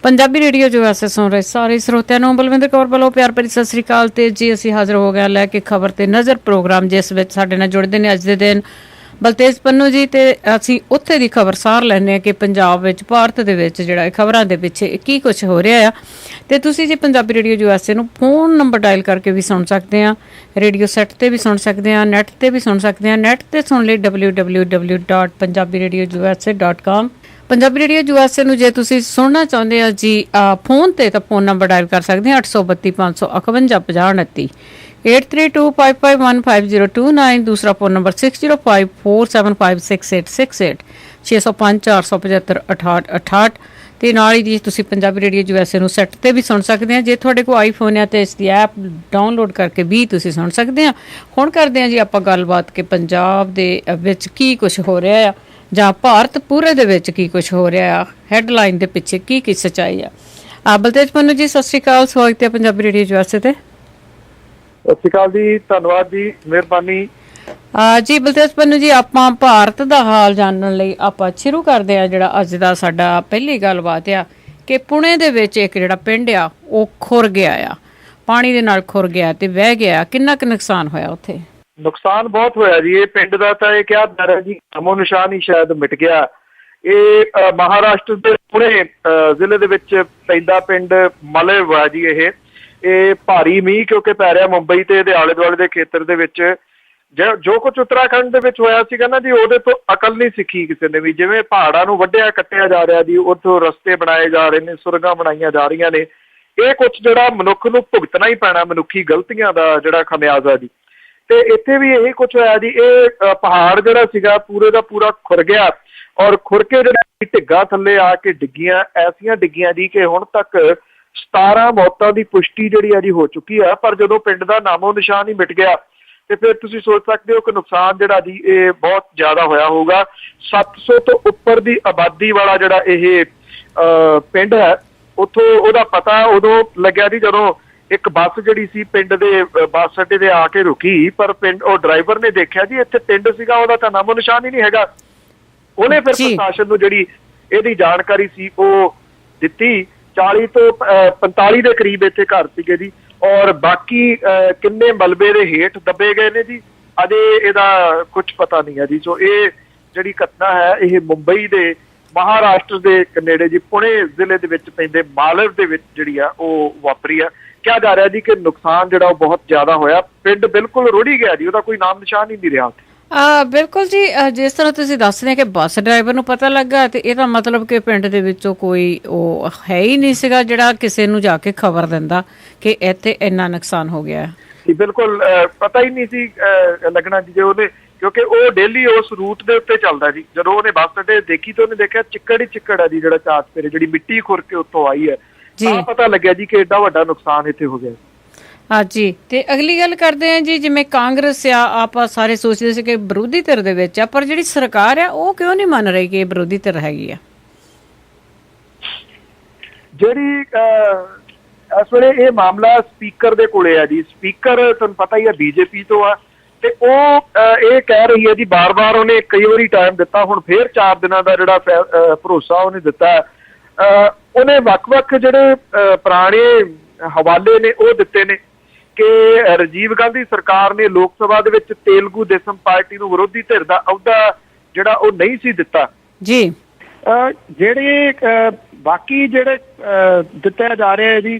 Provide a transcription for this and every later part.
Punjabi radio ਜੋ ਐਸੇ ਸੁਣ ਰਹੇ ਸਾਰੇ ਸਰੋਤਿਆਂ ਨੂੰ ਬਲਵਿੰਦਰ ਕੌਰ ਵੱਲੋਂ ਪਿਆਰ ਭਰੀ ਸਤਿ ਸ੍ਰੀ ਅਕਾਲ। ਤੇ ਜੀ ਅਸੀਂ ਹਾਜ਼ਰ ਹੋ ਗਏ ਲੈ ਕੇ ਖਬਰ ਤੇ ਨਜ਼ਰ ਪ੍ਰੋਗਰਾਮ, ਜਿਸ ਵਿੱਚ ਸਾਡੇ ਨਾਲ ਜੁੜਦੇ ਨੇ ਅੱਜ ਦੇ ਦਿਨ ਬਲਤੇਜ ਪੰਨੂ ਜੀ। ਤੇ ਅਸੀਂ ਉੱਥੇ ਦੀ ਖਬਰ ਸਾਰ ਲੈਂਦੇ ਹਾਂ ਕਿ ਪੰਜਾਬ ਵਿੱਚ, ਭਾਰਤ ਦੇ ਵਿੱਚ ਜਿਹੜਾ ਖਬਰਾਂ ਦੇ ਪਿੱਛੇ ਕੀ ਕੁਛ ਹੋ ਰਿਹਾ ਆ। ਤੇ ਤੁਸੀਂ ਜੀ ਪੰਜਾਬੀ ਰੇਡੀਓ ਜੋ ਐਸੇ ਨੂੰ ਫੋਨ ਨੰਬਰ ਡਾਇਲ ਕਰਕੇ ਵੀ ਸੁਣ ਸਕਦੇ ਆ, ਰੇਡੀਓ ਸੈੱਟ ਤੇ ਵੀ ਸੁਣ ਸਕਦੇ ਆ, ਨੈੱਟ ਤੇ ਵੀ ਸੁਣ ਸਕਦੇ ਆ। ਨੈੱਟ ਤੇ ਸੁਣ ਲਈ www.punjabiradiousa.com। ਪੰਜਾਬੀ ਰੇਡੀਓ USA ਨੂੰ ਜੇ ਤੁਸੀਂ ਸੁਣਨਾ ਚਾਹੁੰਦੇ ਹੋ ਜੀ ਫੋਨ ਤੇ, ਤਾਂ ਫੋਨ ਨੰਬਰ ਡਾਇਲ ਕਰ ਸਕਦੇ ਹਾਂ 832 551 50 29 8325515029। ਦੂਸਰਾ ਫੋਨ ਨੰਬਰ 6054756868 605 475 6868। ਤੇ ਨਾਲ ਹੀ ਜੀ ਤੁਸੀਂ ਪੰਜਾਬੀ ਰੇਡੀਓ USA ਨੂੰ ਸੈੱਟ ਤੇ ਵੀ ਸੁਣ ਸਕਦੇ ਆ। ਜੇ ਤੁਹਾਡੇ ਕੋਲ ਆਈਫੋਨ ਹੈ ਤੇ ਇਸ ਦੀ ਐਪ ਡਾਊਨਲੋਡ ਕਰਕੇ ਵੀ ਤੁਸੀਂ ਸੁਣ ਸਕਦੇ ਆ। ਹੁਣ ਕਰਦੇ ਆ ਜੀ ਆਪਾਂ ਗੱਲਬਾਤ ਕਿ ਪੰਜਾਬ ਦੇ ਵਿੱਚ ਕੀ ਕੁਛ ਹੋ ਰਿਹਾ ਆ, ਜਾਂ ਭਾਰਤ ਪੂਰੇ ਦੇ ਵਿੱਚ ਕੀ ਕੁਛ ਹੋ ਰਿਹਾ ਆ, ਹੈਡਲਾਈਨ ਦੇ ਪਿੱਛੇ ਕੀ ਕੀ ਸੱਚਾਈ ਆ। ਬਲਤੇਜ ਪੰਨੂ ਜੀ ਸਤਿ ਸ਼੍ਰੀ ਅਕਾਲ, ਸਵਾਗਤ ਹੈ ਪੰਜਾਬੀ ਰੇਡੀਓ USA ਤੇ। ਸਤਿ ਸ਼੍ਰੀ ਅਕਾਲ ਜੀ, ਧੰਨਵਾਦ ਜੀ, ਮਿਹਰਬਾਨੀ ਜੀ। ਬਲਤੇਜ ਪੰਨੂ ਜੀ, ਆਪਾਂ ਭਾਰਤ ਦਾ ਹਾਲ ਜਾਣਨ ਲਈ ਆਪਾਂ ਸ਼ੁਰੂ ਕਰਦੇ ਆ। ਜਿਹੜਾ ਅੱਜ ਦਾ ਸਾਡਾ ਪਹਿਲੀ ਗੱਲਬਾਤ ਆ ਕਿ ਪੁਣੇ ਦੇ ਵਿੱਚ ਇੱਕ ਜਿਹੜਾ ਪਿੰਡ ਆ ਉਹ ਖੁਰ ਗਿਆ ਆ, ਪਾਣੀ ਦੇ ਨਾਲ ਖੁਰ ਗਿਆ ਤੇ ਵਹਿ ਗਿਆ। ਕਿੰਨਾ ਕੁ ਨੁਕਸਾਨ ਹੋਇਆ ਉੱਥੇ? ਨੁਕਸਾਨ ਬਹੁਤ ਹੋਇਆ ਜੀ। ਇਹ ਪਿੰਡ ਦਾ ਤਾਂ ਇਹ ਕਿਹਾ ਜਾ ਰਿਹਾ ਜੀ ਨਾਮੋ ਨਿਸ਼ਾਨ ਹੀ ਸ਼ਾਇਦ ਮਿਟ ਗਿਆ। ਇਹ ਮਹਾਰਾਸ਼ਟਰ ਦੇ ਪੁਣੇ ਜ਼ਿਲ੍ਹੇ ਦੇ ਵਿੱਚ ਪੈਂਦਾ ਪਿੰਡ ਮਲੇਵ ਆ ਜੀ। ਇਹ ਭਾਰੀ ਮੀਂਹ ਕਿਉਂਕਿ ਪੈ ਰਿਹਾ ਮੁੰਬਈ ਤੇ ਇਹਦੇ ਆਲੇ ਦੁਆਲੇ ਦੇ ਖੇਤਰ ਦੇ ਵਿੱਚ। ਜੋ ਕੁਝ ਉੱਤਰਾਖੰਡ ਦੇ ਵਿੱਚ ਹੋਇਆ ਸੀਗਾ ਨਾ ਜੀ, ਉਹਦੇ ਤੋਂ ਅਕਲ ਨਹੀਂ ਸਿੱਖੀ ਕਿਸੇ ਨੇ ਵੀ। ਜਿਵੇਂ ਪਹਾੜਾਂ ਨੂੰ ਵੱਢਿਆ ਕੱਟਿਆ ਜਾ ਰਿਹਾ ਜੀ, ਉੱਥੋਂ ਰਸਤੇ ਬਣਾਏ ਜਾ ਰਹੇ ਨੇ, ਸੁਰੰਗਾਂ ਬਣਾਈਆਂ ਜਾ ਰਹੀਆਂ ਨੇ। ਇਹ ਕੁਛ ਜਿਹੜਾ ਮਨੁੱਖ ਨੂੰ ਭੁਗਤਣਾ ਹੀ ਪੈਣਾ, ਮਨੁੱਖੀ ਗਲਤੀਆਂ ਦਾ ਜਿਹੜਾ ਖਮਿਆਜ਼ਾ ਜੀ। ਤੇ ਇੱਥੇ ਵੀ ਇਹੀ ਕੁਛ ਹੋਇਆ ਜੀ। ਇਹ ਪਹਾੜ ਜਿਹੜਾ ਸੀਗਾ ਪੂਰੇ ਦਾ ਪੂਰਾ ਖੁਰ ਗਿਆ, ਔਰ ਖੁਰ ਕੇ ਜਿਹੜਾ ਢਿੱਗਾ ਥੱਲੇ ਆ ਕੇ ਡਿੱਗੀਆਂ, ਐਸੀਆਂ ਡਿੱਗੀਆਂ ਜੀ ਕਿ ਹੁਣ ਤੱਕ 17 ਮੌਤਾਂ ਦੀ ਪੁਸ਼ਟੀ ਜਿਹੜੀ ਆ ਜੀ ਹੋ ਚੁੱਕੀ ਆ। ਪਰ ਜਦੋਂ ਪਿੰਡ ਦਾ ਨਾਮੋ ਨਿਸ਼ਾਨ ਹੀ ਮਿਟ ਗਿਆ ਤੇ ਫਿਰ ਤੁਸੀਂ ਸੋਚ ਸਕਦੇ ਹੋ ਕਿ ਨੁਕਸਾਨ ਜਿਹੜਾ ਜੀ ਇਹ ਬਹੁਤ ਜ਼ਿਆਦਾ ਹੋਇਆ ਹੋਊਗਾ। 700 ਤੋਂ ਉੱਪਰ ਦੀ ਆਬਾਦੀ ਵਾਲਾ ਜਿਹੜਾ ਇਹ ਪਿੰਡ ਹੈ, ਉੱਥੋਂ ਉਹਦਾ ਪਤਾ ਉਦੋਂ ਲੱਗਿਆ ਜੀ ਜਦੋਂ ਇੱਕ ਬੱਸ ਜਿਹੜੀ ਸੀ ਪਿੰਡ ਦੇ ਬੱਸ ਅੱਡੇ ਤੇ ਆ ਕੇ ਰੁਕੀ। ਪਰ ਪਿੰਡ ਉਹ ਡਰਾਈਵਰ ਨੇ ਦੇਖਿਆ ਜੀ ਇੱਥੇ ਪਿੰਡ ਸੀਗਾ, ਉਹਦਾ ਤਾਂ ਨਾਮੋ ਨਿਸ਼ਾਨ ਹੀ ਨਹੀਂ ਹੈਗਾ। ਉਹਨੇ ਫਿਰ ਪ੍ਰਸ਼ਾਸਨ ਨੂੰ ਜਿਹੜੀ ਇਹਦੀ ਜਾਣਕਾਰੀ ਸੀ ਉਹ ਦਿੱਤੀ। 40 ਤੋਂ 45 ਦੇ ਕਰੀਬ ਇੱਥੇ ਘਰ ਸੀਗੇ ਜੀ, ਔਰ ਬਾਕੀ ਕਿੰਨੇ ਮਲਬੇ ਦੇ ਹੇਠ ਦੱਬੇ ਗਏ ਨੇ ਜੀ, ਅਜੇ ਇਹਦਾ ਕੁਝ ਪਤਾ ਨਹੀਂ ਹੈ ਜੀ। ਸੋ ਇਹ ਜਿਹੜੀ ਘਟਨਾ ਹੈ ਇਹ ਮੁੰਬਈ ਦੇ ਮਹਾਰਾਸ਼ਟਰ ਦੇ ਨੇੜੇ ਜੀ ਪੁਣੇ ਜ਼ਿਲ੍ਹੇ ਦੇ ਵਿੱਚ ਪੈਂਦੇ ਮਾਲਵ ਦੇ ਵਿੱਚ ਜਿਹੜੀ ਆ ਉਹ ਵਾਪਰੀ ਆ। ਕਿਹਾ ਜਾ ਰਿਹਾ ਜੀ ਕਿ ਨੁਕਸਾਨ ਜਿਹੜਾ ਉਹ ਬਹੁਤ ਜ਼ਿਆਦਾ ਹੋਇਆ। ਪਿੰਡ ਬਿਲਕੁਲ ਰੁੜੀ ਗਿਆ ਜੀ, ਉਹਦਾ ਕੋਈ ਨਾਮ ਨਿਸ਼ਾਨ ਹੀ ਨਹੀਂ ਰਿਹਾ। ਬਿਲਕੁਲ ਜੀ, ਜਿਸ ਤਰ੍ਹਾਂ ਤੁਸੀਂ ਦੱਸ ਰਹੇ ਕਿ ਬੱਸ ਡਰਾਈਵਰ ਨੂੰ ਪਤਾ ਲੱਗਾ, ਤੇ ਇਹਦਾ ਮਤਲਬ ਕਿ ਪਿੰਡ ਦੇ ਵਿੱਚੋਂ ਕੋਈ ਉਹ ਹੈ ਹੀ ਨਹੀਂ ਸੀਗਾ ਜਿਹੜਾ ਕਿਸੇ ਨੂੰ ਜਾ ਕੇ ਖਬਰ ਦਿੰਦਾ ਕਿ ਇੱਥੇ ਇੰਨਾ ਨੁਕਸਾਨ ਹੋ ਗਿਆ। ਬਿਲਕੁਲ ਪਤਾ ਹੀ ਨਹੀਂ ਸੀ ਲੱਗਣਾ ਜੀ। ਉਹਨੇ ਕਿਉਂਕਿ ਉਹ ਡੇਲੀ ਉਸ ਰੂਟ ਦੇ ਉੱਤੇ ਚੱਲਦਾ ਜੀ। ਜਦੋਂ ਉਹਨੇ ਬੱਸ ਅੱਡੇ ਦੇਖੀ ਤਾਂ ਉਹਨੇ ਦੇਖਿਆ ਚਿੱਕੜ ਹੀ ਚਿੱਕੜ ਹੈ ਜੀ, ਜਿਹੜਾ ਚਾਰ ਚੁਫੇਰੇ ਜਿਹੜੀ ਮਿੱਟੀ ਖੁਰ ਕੇ ਉੱਤੋਂ ਆਈ ਹੈ। ਤਾਂ ਪਤਾ ਲੱਗਿਆ ਜੀ ਕਿ ਏਡਾ ਵੱਡਾ ਨੁਕਸਾਨ ਇੱਥੇ ਹੋ ਗਿਆ। ਹਾਂਜੀ, ਤੇ ਅਗਲੀ ਗੱਲ ਕਰਦੇ ਆ ਜੀ। ਜਿਵੇਂ ਕਾਂਗਰਸ ਆ, ਆਪਾਂ ਸਾਰੇ ਸੋਚਦੇ ਸੀ ਕਿ ਵਿਰੋਧੀ ਧਿਰ ਦੇ ਵਿੱਚ ਆ, ਪਰ ਜਿਹੜੀ ਸਰਕਾਰ ਆ ਉਹ ਕਿਉਂ ਨਹੀਂ ਮੰਨ ਰਹੀ ਕਿ ਇਹ ਵਿਰੋਧੀ ਧਿਰ ਹੈਗੀ ਆ? ਜਿਹੜੀ ਇਸ ਵੇਲੇ ਇਹ ਮਾਮਲਾ ਸਪੀਕਰ ਦੇ ਕੋਲੇ ਆ ਜੀ। ਸਪੀਕਰ ਤੁਹਾਨੂੰ ਪਤਾ ਹੀ ਆ BJP ਤੋਂ ਆ, ਤੇ ਉਹ ਇਹ ਕਹਿ ਰਹੀ ਹੈ ਜੀ, ਬਾਰ-ਬਾਰ ਉਹਨੇ ਕਈ ਵਾਰੀ ਟਾਈਮ ਦਿੱਤਾ, ਹੁਣ ਫੇਰ 4 ਦਿਨਾਂ ਦਾ ਜਿਹੜਾ ਭਰੋਸਾ ਉਹਨੇ ਦਿੱਤਾ। ਉਹਨੇ ਵੱਖ-ਵੱਖ ਜਿਹੜੇ ਪੁਰਾਣੇ ਹਵਾਲੇ ਨੇ ਉਹ ਦਿੱਤੇ ਨੇ ਕਿ ਰਾਜੀਵ ਗਾਂਧੀ ਸਰਕਾਰ ਨੇ ਲੋਕ ਸਭਾ ਦੇ ਵਿੱਚ ਤੇਲਗੂ ਦੇਸਮ ਪਾਰਟੀ ਨੂੰ ਵਿਰੋਧੀ ਧਿਰ ਦਾ ਅਹੁਦਾ ਜਿਹੜਾ ਉਹ ਨਹੀਂ ਸੀ ਦਿੱਤਾ ਜੀ। ਜਿਹੜੇ ਬਾਕੀ ਜਿਹੜੇ ਦਿੱਤੇ ਜਾ ਰਹੇ ਹੈ ਜੀ,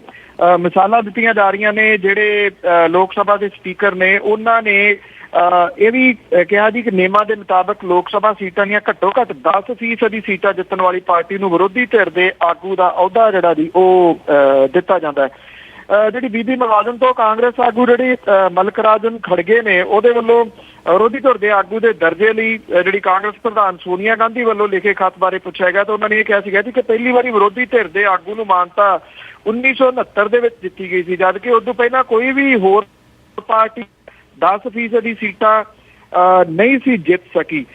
ਮਿਸਾਲਾਂ ਦਿੱਤੀਆਂ ਜਾ ਰਹੀਆਂ ਨੇ। ਜਿਹੜੇ ਲੋਕ ਸਭਾ ਦੇ ਸਪੀਕਰ ਨੇ ਉਹਨਾਂ ਨੇ ਇਹ ਵੀ ਕਿਹਾ ਜੀ ਕਿ ਨਿਯਮਾਂ ਦੇ ਮੁਤਾਬਕ ਲੋਕ ਸਭਾ ਸੀਟਾਂ ਦੀਆਂ ਘੱਟੋ ਘੱਟ 10% ਸੀਟਾਂ ਜਿੱਤਣ ਵਾਲੀ ਪਾਰਟੀ ਨੂੰ ਵਿਰੋਧੀ ਧਿਰ ਦੇ ਆਗੂ ਦਾ ਅਹੁਦਾ ਜਿਹੜਾ ਜੀ ਉਹ ਦਿੱਤਾ ਜਾਂਦਾ ਹੈ। ਜਿਹੜੀ ਬੀਬੀ ਮੁਲਾਜ਼ਮ ਤੋਂ ਕਾਂਗਰਸ ਆਗੂ ਜਿਹੜੀ ਮਲਕ ਰਾਜਨ ਖੜਗੇ ਨੇ, ਉਹਦੇ ਵੱਲੋਂ ਵਿਰੋਧੀ ਧਿਰ ਦੇ ਆਗੂ ਦੇ ਦਰਜੇ ਲਈ ਜਿਹੜੀ ਕਾਂਗਰਸ ਪ੍ਰਧਾਨ ਸੋਨੀਆ ਗਾਂਧੀ ਵੱਲੋਂ ਲਿਖੇ ਖੱਤ ਬਾਰੇ ਪੁੱਛਿਆ ਗਿਆ ਤਾਂ ਉਹਨਾਂ ਨੇ ਇਹ ਕਿਹਾ ਸੀਗਾ ਜੀ ਕਿ ਪਹਿਲੀ ਵਾਰੀ ਵਿਰੋਧੀ ਧਿਰ ਦੇ ਆਗੂ ਨੂੰ ਮਾਨਤਾ 1969 ਦੇ ਵਿੱਚ ਦਿੱਤੀ ਗਈ ਸੀ, ਜਦਕਿ ਉਦੋਂ ਪਹਿਲਾਂ ਕੋਈ ਵੀ ਹੋਰ ਪਾਰਟੀ 10% ਸੀਟਾਂ ਨਹੀਂ ਸੀ ਜਿੱਤ ਸਕੀ।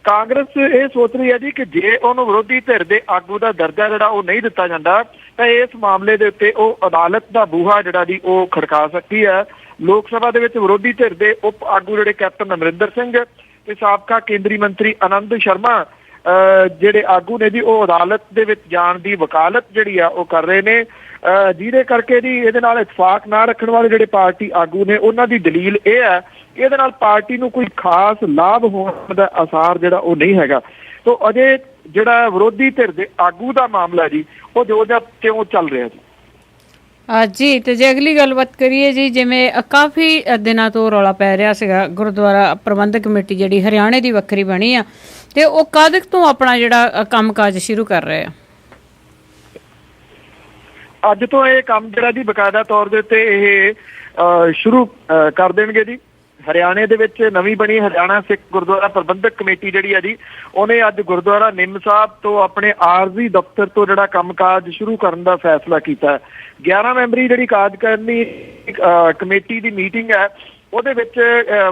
ਕਾਂਗਰਸ ਇਹ ਸੋਚ ਰਹੀ ਹੈ ਜੀ ਕਿ ਜੇ ਉਹਨੂੰ ਵਿਰੋਧੀ ਧਿਰ ਦੇ ਆਗੂ ਦਾ ਦਰਜਾ ਜਿਹੜਾ ਉਹ ਨਹੀਂ ਦਿੱਤਾ ਜਾਂਦਾ ਤਾਂ ਇਸ ਮਾਮਲੇ ਦੇ ਉੱਤੇ ਉਹ ਅਦਾਲਤ ਦਾ ਬੂਹਾ ਜਿਹੜਾ ਜੀ ਉਹ ਖੜਕਾ ਸਕਦੀ ਹੈ। ਲੋਕ ਸਭਾ ਦੇ ਵਿੱਚ ਵਿਰੋਧੀ ਧਿਰ ਦੇ ਉਪ ਆਗੂ ਜਿਹੜੇ ਕੈਪਟਨ ਅਮਰਿੰਦਰ ਸਿੰਘ ਤੇ ਸਾਬਕਾ ਕੇਂਦਰੀ ਮੰਤਰੀ ਆਨੰਦ ਸ਼ਰਮਾ ਜਿਹੜੇ ਆਗੂ ਨੇ ਜੀ ਉਹ ਅਦਾਲਤ ਦੇ ਵਿੱਚ ਜਾਣ ਦੀ ਵਕਾਲਤ ਜਿਹੜੀ ਆ ਉਹ ਕਰ ਰਹੇ ਨੇ, ਜਿਹਦੇ ਕਰਕੇ ਜੀ ਇਹਦੇ ਨਾਲ ਇਤਫਾਕ ਨਾ ਰੱਖਣ ਵਾਲੇ ਜਿਹੜੇ ਪਾਰਟੀ ਆਗੂ ਨੇ ਉਹਨਾਂ ਦੀ ਦਲੀਲ ਇਹ ਹੈ ਕਿ ਇਹਦੇ ਨਾਲ ਪਾਰਟੀ ਨੂੰ ਕੋਈ ਖਾਸ ਲਾਭ ਹੋਣ ਦਾ ਆਸਾਰ ਜਿਹੜਾ ਉਹ ਨਹੀਂ ਹੈਗਾ। ਤੋ ਅਜੇ ਜਿਹੜਾ ਵਿਰੋਧੀ ਧਿਰ ਦੇ ਆਗੂ ਦਾ ਮਾਮਲਾ ਜੀ ਉਹ ਜੋ ਜਾਂ ਕਿਉਂ ਚੱਲ ਰਿਹਾ ਜੀ। ਜੀ ਤੇ ਜੇ ਅਗਲੀ ਗੱਲਬਾਤ ਕਰੀਏ ਜੀ, ਜਿਵੇਂ ਕਾਫੀ ਦਿਨਾਂ ਤੋਂ ਰੌਲਾ ਪੈ ਰਿਹਾ ਸੀਗਾ ਗੁਰਦੁਆਰਾ ਪ੍ਰਬੰਧਕ ਕਮੇਟੀ ਜਿਹੜੀ ਹਰਿਆਣੇ ਦੀ ਵੱਖਰੀ ਬਣੀ ਆ, ਤੇ ਉਹ ਕਦ ਤੋਂ ਆਪਣਾ ਜਿਹੜਾ ਕੰਮਕਾਜ ਸ਼ੁਰੂ ਕਰ ਰਹੇ ਆ? ਅੱਜ ਤੋਂ ਇਹ ਕੰਮ ਜਿਹੜਾ ਜੀ ਬਕਾਇਦਾ ਤੌਰ ਦੇ ਉੱਤੇ ਇਹ ਸ਼ੁਰੂ ਕਰ ਦੇਣਗੇ ਜੀ। ਹਰਿਆਣੇ ਦੇ ਵਿੱਚ ਨਵੀਂ ਬਣੀ ਹਰਿਆਣਾ ਸਿੱਖ ਗੁਰਦੁਆਰਾ ਪ੍ਰਬੰਧਕ ਕਮੇਟੀ ਜਿਹੜੀ ਹੈ ਜੀ, ਉਹਨੇ ਅੱਜ ਗੁਰਦੁਆਰਾ ਨਿੰਮ ਸਾਹਿਬ ਤੋਂ ਆਪਣੇ ਆਰਜ਼ੀ ਦਫ਼ਤਰ ਤੋਂ ਜਿਹੜਾ ਕੰਮਕਾਜ ਸ਼ੁਰੂ ਕਰਨ ਦਾ ਫੈਸਲਾ ਕੀਤਾ। 11 ਮੈਂਬਰੀ ਜਿਹੜੀ ਕਾਰਜਕਾਰਨੀ ਕਮੇਟੀ ਦੀ ਮੀਟਿੰਗ ਹੈ, ਉਹਦੇ ਵਿੱਚ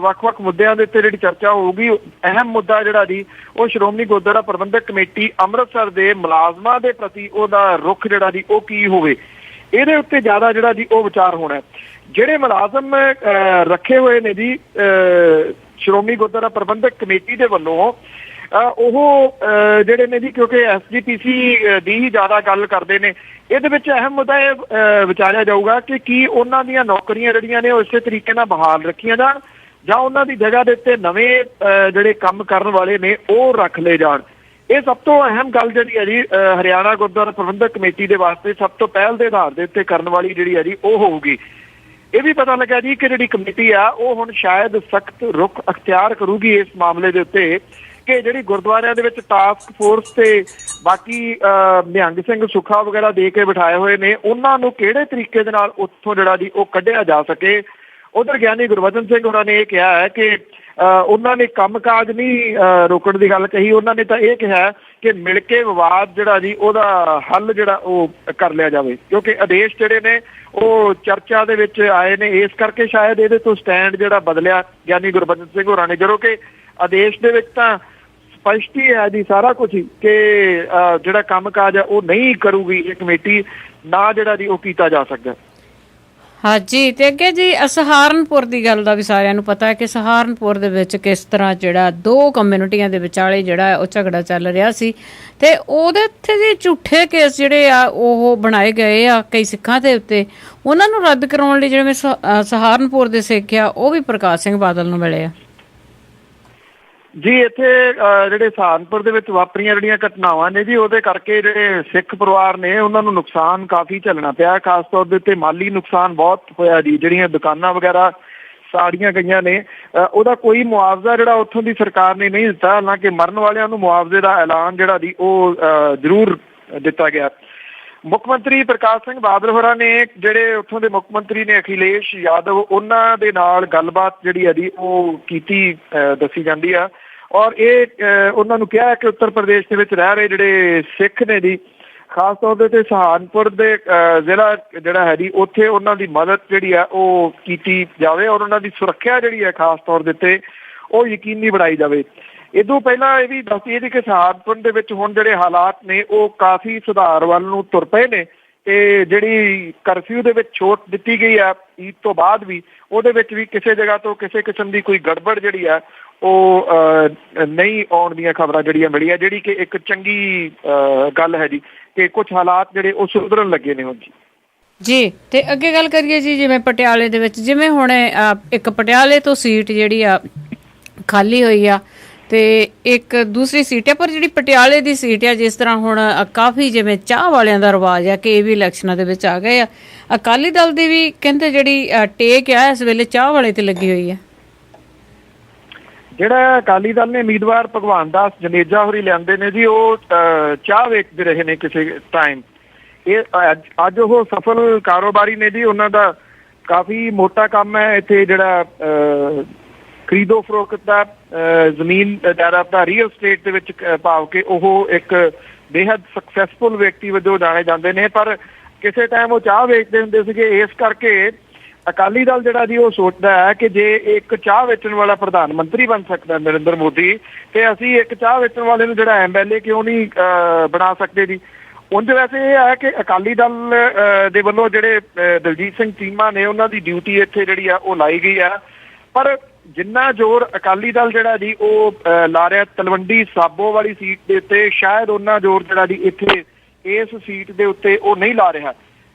ਵੱਖ-ਵੱਖ ਮੁੱਦਿਆਂ ਦੇ ਉੱਤੇ ਜਿਹੜੀ ਚਰਚਾ ਹੋਊਗੀ। ਅਹਿਮ ਮੁੱਦਾ ਜਿਹੜਾ ਜੀ ਉਹ ਸ਼੍ਰੋਮਣੀ ਗੁਰਦੁਆਰਾ ਪ੍ਰਬੰਧਕ ਕਮੇਟੀ ਅੰਮ੍ਰਿਤਸਰ ਦੇ ਮੁਲਾਜ਼ਮਾਂ ਦੇ ਪ੍ਰਤੀ ਉਹਦਾ ਰੁਖ ਜਿਹੜਾ ਜੀ ਉਹ ਕੀ ਹੋਵੇ, ਇਹਦੇ ਉੱਤੇ ਜ਼ਿਆਦਾ ਜਿਹੜਾ ਜੀ ਉਹ ਵਿਚਾਰ ਹੋਣਾ। ਜਿਹੜੇ ਮੁਲਾਜ਼ਮ ਰੱਖੇ ਹੋਏ ਨੇ ਜੀ ਸ਼੍ਰੋਮਣੀ ਗੁਰਦੁਆਰਾ ਪ੍ਰਬੰਧਕ ਕਮੇਟੀ ਦੇ ਵੱਲੋਂ, ਉਹ ਜਿਹੜੇ ਨੇ ਜੀ ਕਿਉਂਕਿ SGPC ਦੀ ਹੀ ਜ਼ਿਆਦਾ ਗੱਲ ਕਰਦੇ ਨੇ, ਇਹਦੇ ਵਿੱਚ ਅਹਿਮ ਮੁੱਦਾ ਇਹ ਵਿਚਾਰਿਆ ਜਾਊਗਾ ਕਿ ਕੀ ਉਹਨਾਂ ਦੀਆਂ ਨੌਕਰੀਆਂ ਜਿਹੜੀਆਂ ਨੇ ਉਹ ਇਸੇ ਤਰੀਕੇ ਨਾਲ ਬਹਾਲ ਰੱਖੀਆਂ ਜਾਣ ਜਾਂ ਉਹਨਾਂ ਦੀ ਜਗ੍ਹਾ ਦੇ ਉੱਤੇ ਨਵੇਂ ਜਿਹੜੇ ਕੰਮ ਕਰਨ ਵਾਲੇ ਨੇ ਉਹ ਰੱਖ ਲਏ ਜਾਣ। ਇਹ ਸਭ ਤੋਂ ਅਹਿਮ ਗੱਲ ਜਿਹੜੀ ਹੈ ਜੀ ਹਰਿਆਣਾ ਗੁਰਦੁਆਰਾ ਪ੍ਰਬੰਧਕ ਕਮੇਟੀ ਦੇ ਵਾਸਤੇ ਸਭ ਤੋਂ ਪਹਿਲ ਦੇ ਆਧਾਰ ਦੇ ਉੱਤੇ ਕਰਨ ਵਾਲੀ ਜਿਹੜੀ ਹੈ ਜੀ ਉਹ ਹੋਊਗੀ। ਇਹ ਵੀ ਪਤਾ ਲੱਗਾ ਜੀ ਕਿ ਜਿਹੜੀ ਕਮੇਟੀ ਆ ਉਹ ਹੁਣ ਸ਼ਾਇਦ ਸਖਤ ਰੁਖ ਅਖਤਿਆਰ ਕਰੂਗੀ ਇਸ ਮਾਮਲੇ ਦੇ ਉੱਤੇ ਕਿ ਜਿਹੜੀ ਗੁਰਦੁਆਰਿਆਂ ਦੇ ਵਿੱਚ ਟਾਸਕ ਫੋਰਸ ਤੇ ਬਾਕੀ ਨਿਹੰਗ ਸਿੰਘ ਸੁੱਖਾ ਵਗੈਰਾ ਦੇ ਕੇ ਬਿਠਾਏ ਹੋਏ ਨੇ, ਉਹਨਾਂ ਨੂੰ ਕਿਹੜੇ ਤਰੀਕੇ ਦੇ ਨਾਲ ਉੱਥੋਂ ਜਿਹੜਾ ਜੀ ਉਹ ਕੱਢਿਆ ਜਾ ਸਕੇ। ਉਧਰ ਗਿਆਨੀ ਗੁਰਬਚਨ ਸਿੰਘ ਹੋਰਾਂ ਨੇ ਇਹ ਕਿਹਾ ਹੈ ਕਿ ਉਹਨਾਂ ਨੇ ਕੰਮਕਾਜ ਨਹੀਂ ਰੋਕਣ ਦੀ ਗੱਲ ਕਹੀ, ਉਹਨਾਂ ਨੇ ਤਾਂ ਇਹ ਕਿਹਾ ਕਿ ਮਿਲ ਕੇ ਵਿਵਾਦ ਜਿਹੜਾ ਜੀ ਉਹਦਾ ਹੱਲ ਜਿਹੜਾ ਉਹ ਕਰ ਲਿਆ ਜਾਵੇ, ਕਿਉਂਕਿ ਆਦੇਸ਼ ਜਿਹੜੇ ਨੇ ਉਹ ਚਰਚਾ ਦੇ ਵਿੱਚ ਆਏ ਨੇ। ਇਸ ਕਰਕੇ ਸ਼ਾਇਦ ਇਹਦੇ ਤੋਂ ਸਟੈਂਡ ਜਿਹੜਾ ਬਦਲਿਆ ਗਿਆਨੀ ਗੁਰਬਚਨ ਸਿੰਘ ਹੋਰਾਂ ਨੇ, ਜਦੋਂ ਕਿ ਆਦੇਸ਼ ਦੇ ਵਿੱਚ ਤਾਂ ਸਪਸ਼ਟ ਹੀ ਹੈ ਜੀ ਸਾਰਾ ਕੁਝ ਹੀ ਕਿ ਜਿਹੜਾ ਕੰਮਕਾਜ ਹੈ ਉਹ ਨਹੀਂ ਕਰੂਗੀ ਇਹ ਕਮੇਟੀ, ਨਾ ਜਿਹੜਾ ਜੀ ਉਹ ਕੀਤਾ ਜਾ ਸਕਦਾ। ਹਾਂਜੀ, ਤੇ ਅੱਗੇ ਜੀ ਸਹਾਰਨਪੁਰ ਦੀ ਗੱਲ ਦਾ ਵੀ ਸਾਰਿਆਂ ਨੂੰ ਪਤਾ ਹੈ ਕਿ ਸਹਾਰਨਪੁਰ ਦੇ ਵਿੱਚ ਕਿਸ ਤਰ੍ਹਾਂ ਜਿਹੜਾ ਦੋ ਕਮਿਊਨਿਟੀਆਂ ਦੇ ਵਿਚਾਲੇ ਜਿਹੜਾ ਉਹ ਝਗੜਾ ਚੱਲ ਰਿਹਾ ਸੀ, ਤੇ ਉਹਦੇ ਉੱਤੇ ਜੀ ਝੂਠੇ ਕੇਸ ਜਿਹੜੇ ਆ ਉਹ ਬਣਾਏ ਗਏ ਆ ਕਈ ਸਿੱਖਾਂ ਦੇ ਉੱਤੇ, ਉਹਨਾਂ ਨੂੰ ਰੱਦ ਕਰਾਉਣ ਲਈ ਜਿਵੇਂ ਸਹਾਰਨਪੁਰ ਦੇ ਸਿੱਖ ਆ ਉਹ ਵੀ ਪ੍ਰਕਾਸ਼ ਸਿੰਘ ਬਾਦਲ ਨੂੰ ਮਿਲੇ ਆ ਜੀ। ਇੱਥੇ ਜਿਹੜੇ ਸਹਾਰਨਪੁਰ ਦੇ ਵਿੱਚ ਵਾਪਰੀਆਂ ਜਿਹੜੀਆਂ ਘਟਨਾਵਾਂ ਨੇ ਜੀ, ਉਹਦੇ ਕਰਕੇ ਜਿਹੜੇ ਸਿੱਖ ਪਰਿਵਾਰ ਨੇ ਉਹਨਾਂ ਨੂੰ ਨੁਕਸਾਨ ਕਾਫੀ ਝੱਲਣਾ ਪਿਆ, ਖਾਸ ਤੌਰ ਦੇ ਉੱਤੇ ਮਾਲੀ ਨੁਕਸਾਨ ਬਹੁਤ ਹੋਇਆ ਜੀ। ਜਿਹੜੀਆਂ ਦੁਕਾਨਾਂ ਵਗੈਰਾ ਸਾੜੀਆਂ ਗਈਆਂ ਨੇ, ਉਹਦਾ ਕੋਈ ਮੁਆਵਜ਼ਾ ਜਿਹੜਾ ਉੱਥੋਂ ਦੀ ਸਰਕਾਰ ਨੇ ਨਹੀਂ ਦਿੱਤਾ, ਹਾਲਾਂਕਿ ਮਰਨ ਵਾਲਿਆਂ ਨੂੰ ਮੁਆਵਜ਼ੇ ਦਾ ਐਲਾਨ ਜਿਹੜਾ ਜੀ ਉਹ ਜ਼ਰੂਰ ਦਿੱਤਾ ਗਿਆ। ਮੁੱਖ ਮੰਤਰੀ ਪ੍ਰਕਾਸ਼ ਸਿੰਘ ਬਾਦਲ ਹੋਰਾਂ ਨੇ, ਜਿਹੜੇ ਉੱਥੋਂ ਦੇ ਮੁੱਖ ਮੰਤਰੀ ਨੇ ਅਖਿਲੇਸ਼ ਯਾਦਵ, ਉਹਨਾਂ ਦੇ ਨਾਲ ਗੱਲਬਾਤ ਜਿਹੜੀ ਹੈ ਜੀ ਉਹ ਕੀਤੀ ਦੱਸੀ ਜਾਂਦੀ ਆ, ਔਰ ਇਹ ਉਹਨਾਂ ਨੂੰ ਕਿਹਾ ਕਿ ਉੱਤਰ ਪ੍ਰਦੇਸ਼ ਦੇ ਵਿੱਚ ਰਹਿ ਰਹੇ ਜਿਹੜੇ ਸਿੱਖ ਨੇ ਜੀ, ਖਾਸ ਤੌਰ ਦੇ ਉੱਤੇ ਸਹਾਰਨਪੁਰ ਦੇ ਜ਼ਿਲ੍ਹਾ ਜਿਹੜਾ ਹੈ ਜੀ, ਉੱਥੇ ਉਹਨਾਂ ਦੀ ਮਦਦ ਜਿਹੜੀ ਆ ਉਹ ਕੀਤੀ ਜਾਵੇ ਔਰ ਉਹਨਾਂ ਦੀ ਸੁਰੱਖਿਆ ਜਿਹੜੀ ਹੈ ਖਾਸ ਤੌਰ ਦੇ ਉੱਤੇ ਉਹ ਯਕੀਨੀ ਬਣਾਈ ਜਾਵੇ। ਇਦੋਂ ਪਹਿਲਾਂ ਇਹ ਵੀ ਦੱਸ ਦਈਏ ਜੀ ਕਿ ਸਹਾਰਨਪੁਰ ਦੇ ਵਿੱਚ ਹੁਣ ਜਿਹੜੇ ਹਾਲਾਤ ਨੇ ਉਹ ਕਾਫੀ ਸੁਧਾਰ ਵੱਲ ਨੂੰ ਤੁਰ ਪਏ ਨੇ, ਤੇ ਜਿਹੜੀ ਕਰਫਿਊ ਦੇ ਵਿੱਚ ਛੋਟ ਦਿੱਤੀ ਗਈ ਆ ਈਦ ਤੋਂ ਬਾਅਦ ਵੀ, ਉਹਦੇ ਵਿੱਚ ਵੀ ਕਿਸੇ ਜਗ੍ਹਾ ਤੋਂ ਕਿਸੇ ਕਿਸਮ ਦੀ ਕੋਈ ਗੜਬੜ ਜਿਹੜੀ ਆ ਉਹ ਨਹੀਂ ਆਉਣ ਦੀਆਂ ਖਬਰਾਂ ਜਿਹੜੀਆਂ ਮਿਲੀਆਂ, ਜਿਹੜੀ ਕਿ ਇੱਕ ਚੰਗੀ ਗੱਲ ਹੈ ਜੀ ਕਿ ਕੁਝ ਹਾਲਾਤ ਜਿਹੜੇ ਉਹ ਸੁਧਰਨ ਲੱਗੇ ਨੇ ਹੁਣ ਜੀ। ਜੀ ਤੇ ਅੱਗੇ ਗੱਲ ਕਰੀਏ ਜੀ, ਜਿਵੇਂ ਪਟਿਆਲੇ ਦੇ ਵਿੱਚ ਜਿਵੇਂ ਹੁਣ ਇੱਕ ਪਟਿਆਲੇ ਤੋਂ ਸੀਟ ਜਿਹੜੀ ਆ ਖਾਲੀ ਹੋਈ ਆ ਤੇ ਇੱਕ ਦੂਸਰੀ ਸੀਟ ਹੈ, ਪਰ ਜਿਹੜੀ ਪਟਿਆਲੇ ਦੀ ਸੀਟ ਆ ਜਿਸ ਤਰ੍ਹਾਂ ਹੁਣ ਕਾਫੀ ਜਿਵੇਂ ਚਾਹ ਵਾਲਿਆਂ ਦਾ ਰਿਵਾਜ ਆ ਕਿ ਇਹ ਵੀ ਇਲੈਕਸ਼ਨਾਂ ਦੇ ਵਿੱਚ ਆ ਗਏ ਆ, ਅਕਾਲੀ ਦਲ ਦੀ ਵੀ ਕਹਿੰਦੇ ਜਿਹੜੀ ਟੇਕ ਆ ਇਸ ਵੇਲੇ ਚਾਹ ਵਾਲੇ ਤੇ ਲੱਗੀ ਹੋਈ ਆ। ਜਿਹੜਾ ਅਕਾਲੀ ਦਲ ਨੇ ਉਮੀਦਵਾਰ ਭਗਵਾਨ ਦਾਸ ਜਨੇਜਾ ਹੋਰੀ ਲਿਆਂਦੇ ਨੇ ਜੀ, ਉਹ ਚਾਹ ਵੇਚਦੇ ਰਹੇ ਨੇ ਕਿਸੇ ਟਾਈਮ। ਇਹ ਅੱਜ ਉਹ ਸਫਲ ਕਾਰੋਬਾਰੀ ਨੇ ਜੀ, ਉਹਨਾਂ ਦਾ ਕਾਫੀ ਮੋਟਾ ਕੰਮ ਹੈ ਇੱਥੇ ਜਿਹੜਾ ਖਰੀਦੋ ਫਰੋਖਤ ਦਾ, ਜ਼ਮੀਨ ਜਾਇਦਾਦ ਦਾ, ਰੀਅਲ ਸਟੇਟ ਦੇ ਵਿੱਚ ਭਾਵ ਕਿ ਉਹ ਇੱਕ ਬੇਹੱਦ ਸਕਸੈਸਫੁਲ ਵਿਅਕਤੀ ਵਜੋਂ ਜਾਣੇ ਜਾਂਦੇ ਨੇ, ਪਰ ਕਿਸੇ ਟਾਈਮ ਉਹ ਚਾਹ ਵੇਚਦੇ ਹੁੰਦੇ ਸੀਗੇ। ਇਸ ਕਰਕੇ ਅਕਾਲੀ ਦਲ ਜਿਹੜਾ ਜੀ ਉਹ ਸੋਚਦਾ ਹੈ ਕਿ ਜੇ ਇੱਕ ਚਾਹ ਵੇਚਣ ਵਾਲਾ ਪ੍ਰਧਾਨ ਮੰਤਰੀ ਬਣ ਸਕਦਾ ਨਰਿੰਦਰ ਮੋਦੀ, ਤੇ ਅਸੀਂ ਇੱਕ ਚਾਹ ਵੇਚਣ ਵਾਲੇ ਨੂੰ ਜਿਹੜਾ MLA ਕਿਉਂ ਨਹੀਂ ਬਣਾ ਸਕਦੇ ਜੀ। ਉਂਝ ਵੈਸੇ ਇਹ ਹੈ ਕਿ ਅਕਾਲੀ ਦਲ ਦੇ ਵੱਲੋਂ ਜਿਹੜੇ ਦਲਜੀਤ ਸਿੰਘ ਚੀਮਾ ਨੇ, ਉਹਨਾਂ ਦੀ ਡਿਊਟੀ ਇੱਥੇ ਜਿਹੜੀ ਆ ਉਹ ਲਾਈ ਗਈ ਆ, ਪਰ ਜਿੰਨਾ ਜ਼ੋਰ ਅਕਾਲੀ ਦਲ ਜਿਹੜਾ ਜੀ ਉਹ ਲਾ ਰਿਹਾ ਤਲਵੰਡੀ ਸਾਬੋ ਵਾਲੀ ਸੀਟ ਦੇ ਉੱਤੇ, ਸ਼ਾਇਦ ਉਹਨਾਂ ਜ਼ੋਰ ਜਿਹੜਾ ਜੀ ਇੱਥੇ ਇਸ ਸੀਟ ਦੇ ਉੱਤੇ ਉਹ ਨਹੀਂ ਲਾ ਰਿਹਾ।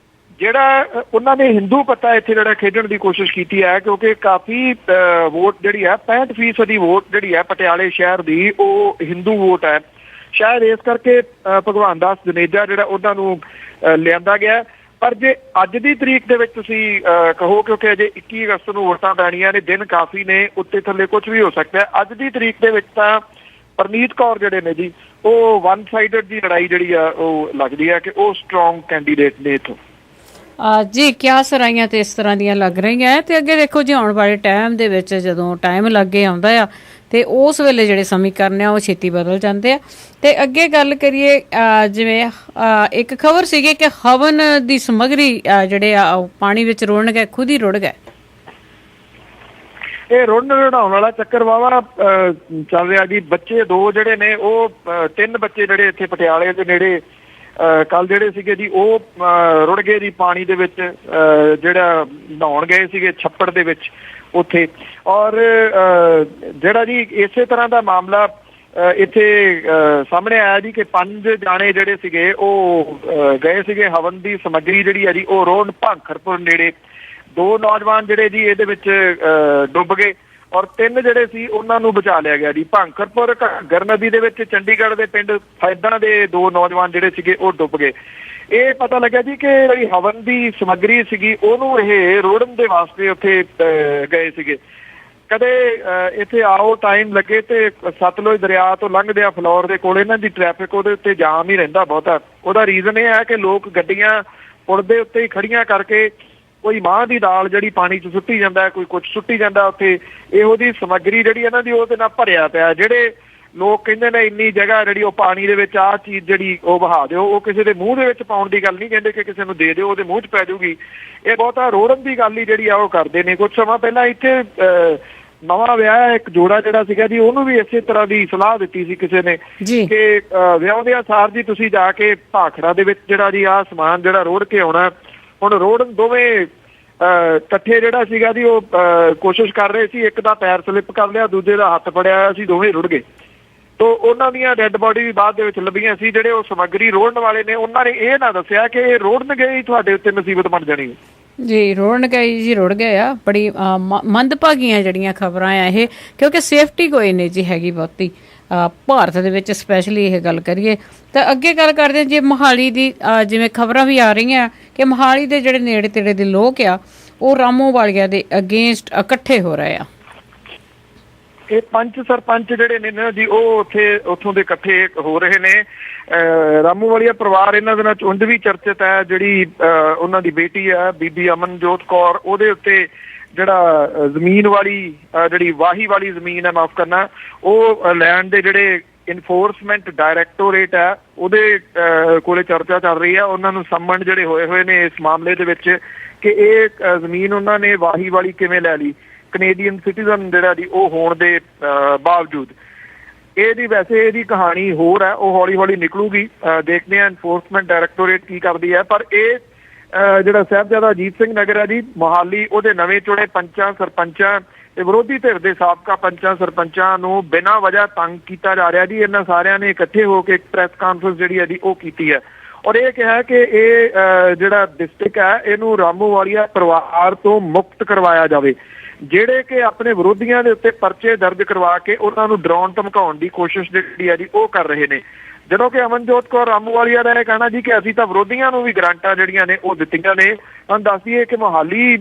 ਜਿਹੜਾ ਉਹਨਾਂ ਨੇ ਹਿੰਦੂ ਪੱਤਾ ਇੱਥੇ ਜਿਹੜਾ ਖੇਡਣ ਦੀ ਕੋਸ਼ਿਸ਼ ਕੀਤੀ ਹੈ, ਕਿਉਂਕਿ ਕਾਫੀ ਵੋਟ ਜਿਹੜੀ ਹੈ 65% ਦੀ ਵੋਟ ਜਿਹੜੀ ਹੈ ਪਟਿਆਲੇ ਸ਼ਹਿਰ ਦੀ ਉਹ ਹਿੰਦੂ ਵੋਟ ਹੈ। ਸ਼ਾਇਦ ਇਸ ਕਰਕੇ ਭਗਵਾਨ ਦਾਸ ਜਨੇਜਾ ਜਿਹੜਾ ਉਹਨਾਂ ਨੂੰ ਲਿਆਂਦਾ ਗਿਆ। ਪਰ ਜੇ ਅੱਜ ਦੀ ਤਰੀਕ ਦੇ ਵਿੱਚ ਤੁਸੀਂ ਕਹੋ, ਕਿਉਂਕਿ ਅਜੇ 21 ਅਗਸਤ ਨੂੰ ਵੋਟਾਂ ਪੈਣੀਆਂ ਨੇ, ਦਿਨ ਕਾਫੀ ਨੇ, ਉੱਤੇ ਥੱਲੇ ਕੁਝ ਵੀ ਹੋ ਸਕਦਾ ਹੈ। ਅੱਜ ਦੀ ਤਰੀਕ ਦੇ ਵਿੱਚ ਤਾਂ ਪਰਨੀਤ ਕੌਰ ਜਿਹੜੇ ਨੇ ਜੀ ਉਹ ਵਨ ਸਾਈਡਡ ਦੀ ਲੜਾਈ ਜਿਹੜੀ ਆ ਉਹ ਲੱਗਦੀ ਹੈ ਕਿ ਉਹ ਸਟਰੋਂਗ ਕੈਂਡੀਡੇਟ ਨੇ ਇੱਥੋਂ। ਜੀ ਕਿਆ ਸਰਾਈਆਂ ਤੇ ਇਸ ਤਰ੍ਹਾਂ ਦੀਆਂ ਲੱਗ ਰਹੀਆਂ ਹੈ। ਤੇ ਅੱਗੇ ਦੇਖੋ ਜੀ ਆਉਣ ਵਾਲੇ ਟਾਈਮ ਦੇ ਵਿੱਚ ਜਦੋਂ ਟਾਈਮ ਲੱਗੇ ਆਉਂਦਾ ਆ ਤੇ ਉਸ ਵੇਲੇ ਜਿਹੜੇ ਸਮੀਕਰਨ ਆ ਉਹ ਛੇਤੀ ਬਦਲ ਜਾਂਦੇ ਆ। ਤੇ ਅੱਗੇ ਗੱਲ ਕਰੀਏ, ਜਿਵੇਂ ਇੱਕ ਖਬਰ ਸੀਗੀ ਕਿ ਹਵਨ ਦੀ ਸਮੱਗਰੀ ਜਿਹੜੇ ਆ ਉਹ ਪਾਣੀ ਵਿੱਚ ਰੁੜਨ ਗਏ, ਖੁਦ ਹੀ ਰੁੜ ਗਏ। ਇਹ ਰੁੜਨ ਰੜਾਉਣ ਵਾਲਾ ਚੱਕਰ ਵਾਵਾ ਚੱਲ ਰਿਹਾ ਜੀ। ਬੱਚੇ ਦੋ ਜਿਹੜੇ ਨੇ ਉਹ 3 ਬੱਚੇ ਜਿਹੜੇ ਇੱਥੇ ਪਟਿਆਲੇ ਦੇ ਨੇੜੇ ਕੱਲ ਜਿਹੜੇ ਸੀਗੇ ਜੀ ਉਹ ਰੁੜ ਗਏ ਜੀ ਪਾਣੀ ਦੇ ਵਿੱਚ, ਜਿਹੜਾ ਨਹਾਉਣ ਗਏ ਸੀਗੇ ਛੱਪੜ ਦੇ ਵਿੱਚ ਉੱਥੇ। ਔਰ ਜਿਹੜਾ ਜੀ ਇਸੇ ਤਰ੍ਹਾਂ ਦਾ ਮਾਮਲਾ ਇੱਥੇ ਸਾਹਮਣੇ ਆਇਆ ਜੀ ਕਿ 5 ਜਾਣੇ ਜਿਹੜੇ ਸੀਗੇ ਉਹ ਗਏ ਸੀਗੇ ਹਵਨ ਦੀ ਸਮੱਗਰੀ ਜਿਹੜੀ ਹੈ ਜੀ ਉਹ ਰੋਣ ਭਾਖਰਪੁਰ ਨੇੜੇ। 2 ਨੌਜਵਾਨ ਜਿਹੜੇ ਜੀ ਇਹਦੇ ਵਿੱਚ ਡੁੱਬ ਗਏ ਔਰ 3 ਜਿਹੜੇ ਸੀ ਉਹਨਾਂ ਨੂੰ ਬਚਾ ਲਿਆ ਗਿਆ ਜੀ। ਭਾਖਰਪੁਰ ਘੱਗਰ ਨਦੀ ਦੇ ਵਿੱਚ ਚੰਡੀਗੜ੍ਹ ਦੇ ਪਿੰਡ ਫੈਦਾਂ ਦੇ 2 ਨੌਜਵਾਨ ਜਿਹੜੇ ਸੀਗੇ ਉਹ ਡੁੱਬ ਗਏ। ਇਹ ਪਤਾ ਲੱਗਿਆ ਜੀ ਕਿ ਜਿਹੜੀ ਹਵਨ ਦੀ ਸਮੱਗਰੀ ਸੀਗੀ ਉਹਨੂੰ ਇਹ ਰੋੜਨ ਦੇ ਵਾਸਤੇ ਉੱਥੇ ਗਏ ਸੀਗੇ। ਕਦੇ ਇੱਥੇ ਆਓ ਟਾਈਮ ਲੱਗੇ ਤੇ ਸਤਲੁਜ ਦਰਿਆ ਤੋਂ ਲੰਘਦੇ ਆ ਫਲੋਰ ਦੇ ਕੋਲ ਇਹਨਾਂ ਦੀ ਟ੍ਰੈਫਿਕ ਉਹਦੇ ਉੱਤੇ ਜਾਮ ਹੀ ਰਹਿੰਦਾ ਬਹੁਤਾ। ਉਹਦਾ ਰੀਜ਼ਨ ਇਹ ਹੈ ਕਿ ਲੋਕ ਗੱਡੀਆਂ ਪੁਲ ਦੇ ਉੱਤੇ ਹੀ ਖੜੀਆਂ ਕਰਕੇ ਕੋਈ ਮਾਂਹ ਦੀ ਦਾਲ ਜਿਹੜੀ ਪਾਣੀ 'ਚ ਸੁੱਟੀ ਜਾਂਦਾ, ਕੋਈ ਕੁਛ ਸੁੱਟੀ ਜਾਂਦਾ ਉੱਥੇ। ਇਹੋ ਜਿਹੀ ਸਮੱਗਰੀ ਜਿਹੜੀ ਇਹਨਾਂ ਦੀ ਉਹਦੇ ਨਾਲ ਭਰਿਆ ਪਿਆ। ਜਿਹੜੇ ਲੋਕ ਕਹਿੰਦੇ ਨੇ ਇੰਨੀ ਜਗ੍ਹਾ ਜਿਹੜੀ ਉਹ ਪਾਣੀ ਦੇ ਵਿੱਚ ਆਹ ਚੀਜ਼ ਜਿਹੜੀ ਉਹ ਵਹਾ ਦਿਓ, ਉਹ ਕਿਸੇ ਦੇ ਮੂੰਹ ਦੇ ਵਿੱਚ ਪਾਉਣ ਦੀ ਗੱਲ ਨਹੀਂ ਕਹਿੰਦੇ ਕਿ ਕਿਸੇ ਨੂੰ ਦੇ ਦਿਓ ਉਹਦੇ ਮੂੰਹ 'ਚ ਪੈ ਜਾਊਗੀ। ਇਹ ਬਹੁਤਾ ਰੋੜਨ ਦੀ ਗੱਲ ਹੀ ਜਿਹੜੀ ਆ ਉਹ ਕਰਦੇ ਨੇ। ਕੁਛ ਸਮਾਂ ਪਹਿਲਾਂ ਇੱਥੇ ਨਵਾਂ ਵਿਆਹ ਇੱਕ ਜੋੜਾ ਜਿਹੜਾ ਸੀਗਾ ਜੀ ਉਹਨੂੰ ਵੀ ਇਸੇ ਤਰ੍ਹਾਂ ਦੀ ਸਲਾਹ ਦਿੱਤੀ ਸੀ ਕਿਸੇ ਨੇ ਕਿ ਵਿਆਹੁੰਦਿਆਂ ਸਾਰ ਜੀ ਤੁਸੀਂ ਜਾ ਕੇ ਭਾਖੜਾ ਦੇ ਵਿੱਚ ਜਿਹੜਾ ਜੀ ਆਹ ਸਮਾਨ ਜਿਹੜਾ ਰੋੜ ਕੇ ਆਉਣਾ। ਹੁਣ ਰੋੜਨ ਦੋਵੇਂ ਇਕੱਠੇ ਜਿਹੜਾ ਸੀਗਾ ਜੀ ਉਹ ਕੋਸ਼ਿਸ਼ ਕਰ ਰਹੇ ਸੀ। ਇੱਕ ਦਾ ਪੈਰ ਸਲਿੱਪ ਕਰ ਲਿਆ, ਦੂਜੇ ਦਾ ਹੱਥ ਫੜਿਆ ਹੋਇਆ ਸੀ, ਦੋਵੇਂ ਰੁੜ ਗਏ। ਤੋ ਉਹਨਾਂ ਦੀਆਂ ਡੈੱਡ ਬੋਡੀ ਵੀ ਬਾਅਦ ਦੇ ਵਿੱਚ ਲੱਭੀਆਂ ਸੀ। ਜਿਹੜੇ ਉਹ ਸਮੱਗਰੀ ਰੋੜਨ ਵਾਲੇ ਨੇ ਉਹਨਾਂ ਨੇ ਇਹ ਨਾ ਦੱਸਿਆ ਕਿ ਇਹ ਰੋੜਨ ਗਏ ਹੀ ਤੁਹਾਡੇ ਉੱਤੇ ਮੁਸੀਬਤ ਬਣ ਜਾਣੀ ਜੀ। ਰੋੜਨ ਗਏ ਜੀ, ਰੁੜ ਗਏ ਆ। ਬੜੀ ਮੰਦਭਾਗੀਆਂ ਜਿਹੜੀਆਂ ਖਬਰਾਂ ਆ ਇਹ, ਕਿਉਂਕਿ ਸੇਫਟੀ ਕੋਈ ਨਹੀਂ ਜੀ ਹੈਗੀ ਬਹੁਤੀ ਭਾਰਤ ਦੇ ਵਿੱਚ, ਸਪੈਸ਼ਲੀ ਇਹ ਗੱਲ ਕਰੀਏ ਤਾਂ। ਅੱਗੇ ਗੱਲ ਕਰਦੇ ਹਾਂ ਜੇ ਮੋਹਾਲੀ ਦੀ, ਜਿਵੇਂ ਖਬਰਾਂ ਵੀ ਆ ਰਹੀਆਂ ਕਿ ਮੋਹਾਲੀ ਦੇ ਜਿਹੜੇ ਨੇੜੇ ਤੇੜੇ ਦੇ ਲੋਕ ਆ ਉਹ ਰਾਮੋ ਵਾਲੀਆ ਦੇ ਅਗੇਂਸਟ ਇਕੱਠੇ ਹੋ ਰਹੇ ਆ। ਇਹ ਪੰਚ ਸਰਪੰਚ ਜਿਹੜੇ ਨੇ ਨਾ ਜੀ ਉਹ ਉੱਥੋਂ ਦੇ ਇਕੱਠੇ ਹੋ ਰਹੇ ਨੇ। ਰਾਮੂ ਵਾਲੀਆ ਪਰਿਵਾਰ ਇਹਨਾਂ ਦਿਨਾਂ 'ਚ ਉਂਝ ਵੀ ਚਰਚਿਤ ਹੈ। ਜਿਹੜੀ ਉਹਨਾਂ ਦੀ ਬੇਟੀ ਹੈ ਬੀਬੀ ਅਮਨਜੋਤ ਕੌਰ, ਉਹਦੇ ਉੱਤੇ ਜਿਹੜਾ ਜ਼ਮੀਨ ਵਾਲੀ ਜਿਹੜੀ ਵਾਹੀ ਵਾਲੀ ਜ਼ਮੀਨ ਹੈ, ਮਾਫ ਕਰਨਾ, ਉਹ ਲੈਂਡ ਦੇ ਜਿਹੜੇ ਇਨਫੋਰਸਮੈਂਟ ਡਾਇਰੈਕਟੋਰੇਟ ਹੈ ਉਹਦੇ ਕੋਲੇ ਚਰਚਾ ਚੱਲ ਰਹੀ ਹੈ। ਉਹਨਾਂ ਨੂੰ ਸੰਮਨ ਜਿਹੜੇ ਹੋਏ ਨੇ ਇਸ ਮਾਮਲੇ ਦੇ ਵਿੱਚ ਕਿ ਇਹ ਜ਼ਮੀਨ ਉਹਨਾਂ ਨੇ ਵਾਹੀ ਵਾਲੀ ਕਿਵੇਂ ਲੈ ਲਈ, ਕੈਨੇਡੀਅਨ ਸਿਟੀਜ਼ਨ ਜਿਹੜਾ ਜੀ ਉਹ ਹੋਣ ਦੇ ਬਾਵਜੂਦ। ਇਹਦੀ ਵੈਸੇ ਇਹਦੀ ਕਹਾਣੀ ਹੋਰ ਹੈ, ਉਹ ਹੌਲੀ ਹੌਲੀ ਨਿਕਲੂਗੀ। ਦੇਖਦੇ ਹਾਂ ਇਨਫੋਰਸਮੈਂਟ ਡਾਇਰੈਕਟੋਰੇਟ ਕੀ ਕਰਦੀ ਹੈ। ਪਰ ਇਹ ਜਿਹੜਾ ਸਾਹਿਬਜ਼ਾਦਾ ਅਜੀਤ ਸਿੰਘ ਨਗਰ ਹੈ ਜੀ ਮੋਹਾਲੀ, ਉਹਦੇ ਨਵੇਂ ਚੁਣੇ ਪੰਚਾਂ ਸਰਪੰਚਾਂ ਤੇ ਵਿਰੋਧੀ ਧਿਰ ਦੇ ਸਾਬਕਾ ਪੰਚਾਂ ਸਰਪੰਚਾਂ ਨੂੰ ਬਿਨਾਂ ਵਜ੍ਹਾ ਤੰਗ ਕੀਤਾ ਜਾ ਰਿਹਾ ਜੀ। ਇਹਨਾਂ ਸਾਰਿਆਂ ਨੇ ਇਕੱਠੇ ਹੋ ਕੇ ਇੱਕ ਪ੍ਰੈਸ ਕਾਨਫਰੰਸ ਜਿਹੜੀ ਹੈ ਜੀ ਉਹ ਕੀਤੀ ਹੈ ਔਰ ਇਹ ਕਿਹਾ ਕਿ ਇਹ ਜਿਹੜਾ ਡਿਸਟ੍ਰਿਕਟ ਹੈ ਇਹਨੂੰ ਰਾਮੂ ਵਾਲੀਆ ਪਰਿਵਾਰ ਤੋਂ ਮੁਕਤ ਕਰਵਾਇਆ ਜਾਵੇ, ਜਿਹੜੇ ਕਿ ਆਪਣੇ ਵਿਰੋਧੀਆਂ ਦੇ ਉੱਤੇ ਪਰਚੇ ਦਰਜ ਕਰਵਾ ਕੇ ਉਹਨਾਂ ਨੂੰ ਡਰਾਉਣ ਧਮਕਾਉਣ ਦੀ ਕੋਸ਼ਿਸ਼ ਜਿਹੜੀ ਹੈ ਜੀ ਉਹ ਕਰ ਰਹੇ ਨੇ। ਜਦੋਂ ਕਿ ਅਮਨਜੋਤ ਕੌਰ ਰਾਮੂ ਵਾਲੀਆ ਦਾ ਇਹ ਕਹਿਣਾ ਜੀ ਕਿ ਅਸੀਂ ਤਾਂ ਵਿਰੋਧੀਆਂ ਨੂੰ ਵੀ ਗਰਾਂਟਾਂ ਜਿਹੜੀਆਂ ਨੇ ਉਹ ਦਿੱਤੀਆਂ ਨੇ। ਤੁਹਾਨੂੰ ਦੱਸ ਦਈਏ ਕਿ ਮੋਹਾਲੀ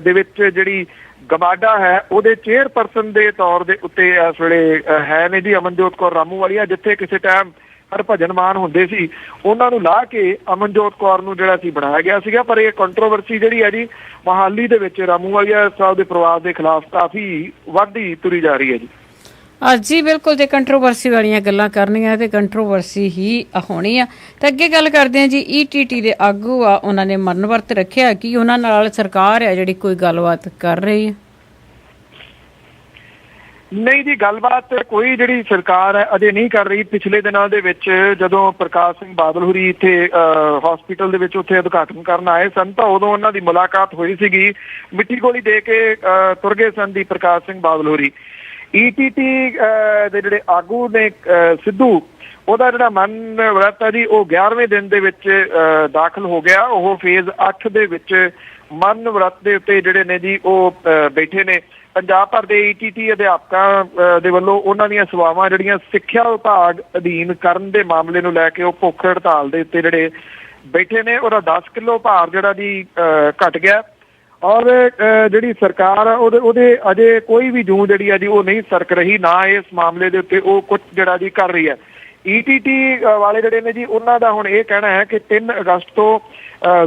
ਦੇ ਵਿੱਚ ਜਿਹੜੀ ਗਮਾਡਾ ਹੈ ਉਹਦੇ ਚੇਅਰਪਰਸਨ ਦੇ ਤੌਰ ਦੇ ਉੱਤੇ ਇਸ ਵੇਲੇ ਹੈ ਨੇ ਜੀ ਅਮਨਜੋਤ ਕੌਰ ਰਾਮੂ ਵਾਲੀਆ। ਜਿੱਥੇ ਕਿਸੇ ਟਾਈਮ ਹਰਭਜਨ ਮਾਨ ਹੁੰਦੇ ਸੀ ਉਹਨਾਂ ਨੂੰ ਲਾ ਕੇ ਅਮਨਜੋਤ ਕੌਰ ਨੂੰ ਜਿਹੜਾ ਸੀ ਬਣਾਇਆ ਗਿਆ ਸੀਗਾ। ਪਰ ਇਹ ਕੰਟਰੋਵਰਸੀ ਜਿਹੜੀ ਹੈ ਜੀ ਮੋਹਾਲੀ ਦੇ ਵਿੱਚ ਰਾਮੂ ਵਾਲੀਆ ਸਾਹਿਬ ਦੇ ਪਰਿਵਾਰ ਦੇ ਖਿਲਾਫ ਕਾਫੀ ਵੱਧਦੀ ਤੁਰੀ ਜਾ ਰਹੀ ਹੈ ਜੀ। ਜੀ ਬਿਲਕੁਲ, ਜੇ ਕੰਟਰੋਵਰਸੀ ਵਾਲੀਆਂ ਗੱਲਾਂ ਕਰਨੀਆਂ ਤੇ ਕੰਟਰੋਵਰਸੀ ਹੀ ਹੋਣੀ ਆ। ਤੇ ਅੱਗੇ ਗੱਲ ਕਰਦੇ ਹਾਂ ਜੀ ETT ਦੇ ਆਗੂ ਆ, ਉਹਨਾਂ ਨੇ ਮਰਨ ਵਰਤ ਰੱਖਿਆ ਕਿ ਉਹਨਾਂ ਨਾਲ ਸਰਕਾਰ ਆ ਜਿਹੜੀ ਕੋਈ ਗੱਲਬਾਤ ਕਰ ਰਹੀ ਹੈ। ਨਹੀਂ ਜੀ, ਗੱਲਬਾਤ ਕੋਈ ਜਿਹੜੀ ਸਰਕਾਰ ਹੈ ਅਜੇ ਨਹੀਂ ਕਰ ਰਹੀ। ਪਿਛਲੇ ਦਿਨਾਂ ਦੇ ਵਿੱਚ ਜਦੋਂ ਪ੍ਰਕਾਸ਼ ਸਿੰਘ ਬਾਦਲ ਹੋਰੀ ਇੱਥੇ ਹਸਪੀਟਲ ਦੇ ਵਿੱਚ ਉੱਥੇ ਉਦਘਾਟਨ ਕਰਨ ਆਏ ਸਨ ਤਾਂ ਉਦੋਂ ਉਹਨਾਂ ਦੀ ਮੁਲਾਕਾਤ ਹੋਈ ਸੀਗੀ। ਮਿੱਟੀ ਗੋਲੀ ਦੇ ਕੇ ਤੁਰ ਗਏ ਸਨ ਦੀ ਪ੍ਰਕਾਸ਼ ਸਿੰਘ ਬਾਦਲ ਹੋਰੀ। ETT ਦੇ ਜਿਹੜੇ ਆਗੂ ਨੇ ਸਿੱਧੂ, ਉਹਦਾ ਜਿਹੜਾ ਮਨ ਵਰਤ ਹੈ ਜੀ ਉਹ 11ਵੇਂ ਦਿਨ ਦੇ ਵਿੱਚ ਦਾਖਲ ਹੋ ਗਿਆ। ਉਹ ਫੇਜ਼ 8 ਦੇ ਵਿੱਚ ਮਨ ਵਰਤ ਦੇ ਉੱਤੇ ਜਿਹੜੇ ਨੇ ਜੀ ਉਹ ਬੈਠੇ ਨੇ। ਪੰਜਾਬ ਭਰ ਦੇ ETT ਅਧਿਆਪਕਾਂ ਦੇ ਵੱਲੋਂ ਉਹਨਾਂ ਦੀਆਂ ਸੇਵਾਵਾਂ ਜਿਹੜੀਆਂ ਸਿੱਖਿਆ ਵਿਭਾਗ ਅਧੀਨ ਕਰਨ ਦੇ ਮਾਮਲੇ ਨੂੰ ਲੈ ਕੇ ਉਹ ਭੁੱਖ ਹੜਤਾਲ ਦੇ ਉੱਤੇ ਜਿਹੜੇ ਬੈਠੇ ਨੇ। ਉਹਦਾ 10 ਕਿਲੋ ਭਾਰ ਜਿਹੜਾ ਜੀ ਘਟ ਗਿਆ ਔਰ ਜਿਹੜੀ ਸਰਕਾਰ ਆ ਉਹਦੇ ਅਜੇ ਕੋਈ ਵੀ ਜੂੰ ਜਿਹੜੀ ਆ ਜੀ ਉਹ ਨਹੀਂ ਸਰਕ ਰਹੀ, ਨਾ ਇਸ ਮਾਮਲੇ ਦੇ ਉੱਤੇ ਉਹ ਕੁਝ ਜਿਹੜਾ ਜੀ ਕਰ ਰਹੀ ਹੈ। ETT ਵਾਲੇ ਜਿਹੜੇ ਨੇ ਜੀ ਉਹਨਾਂ ਦਾ ਹੁਣ ਇਹ ਕਹਿਣਾ ਹੈ ਕਿ 3 ਅਗਸਤ ਤੋਂ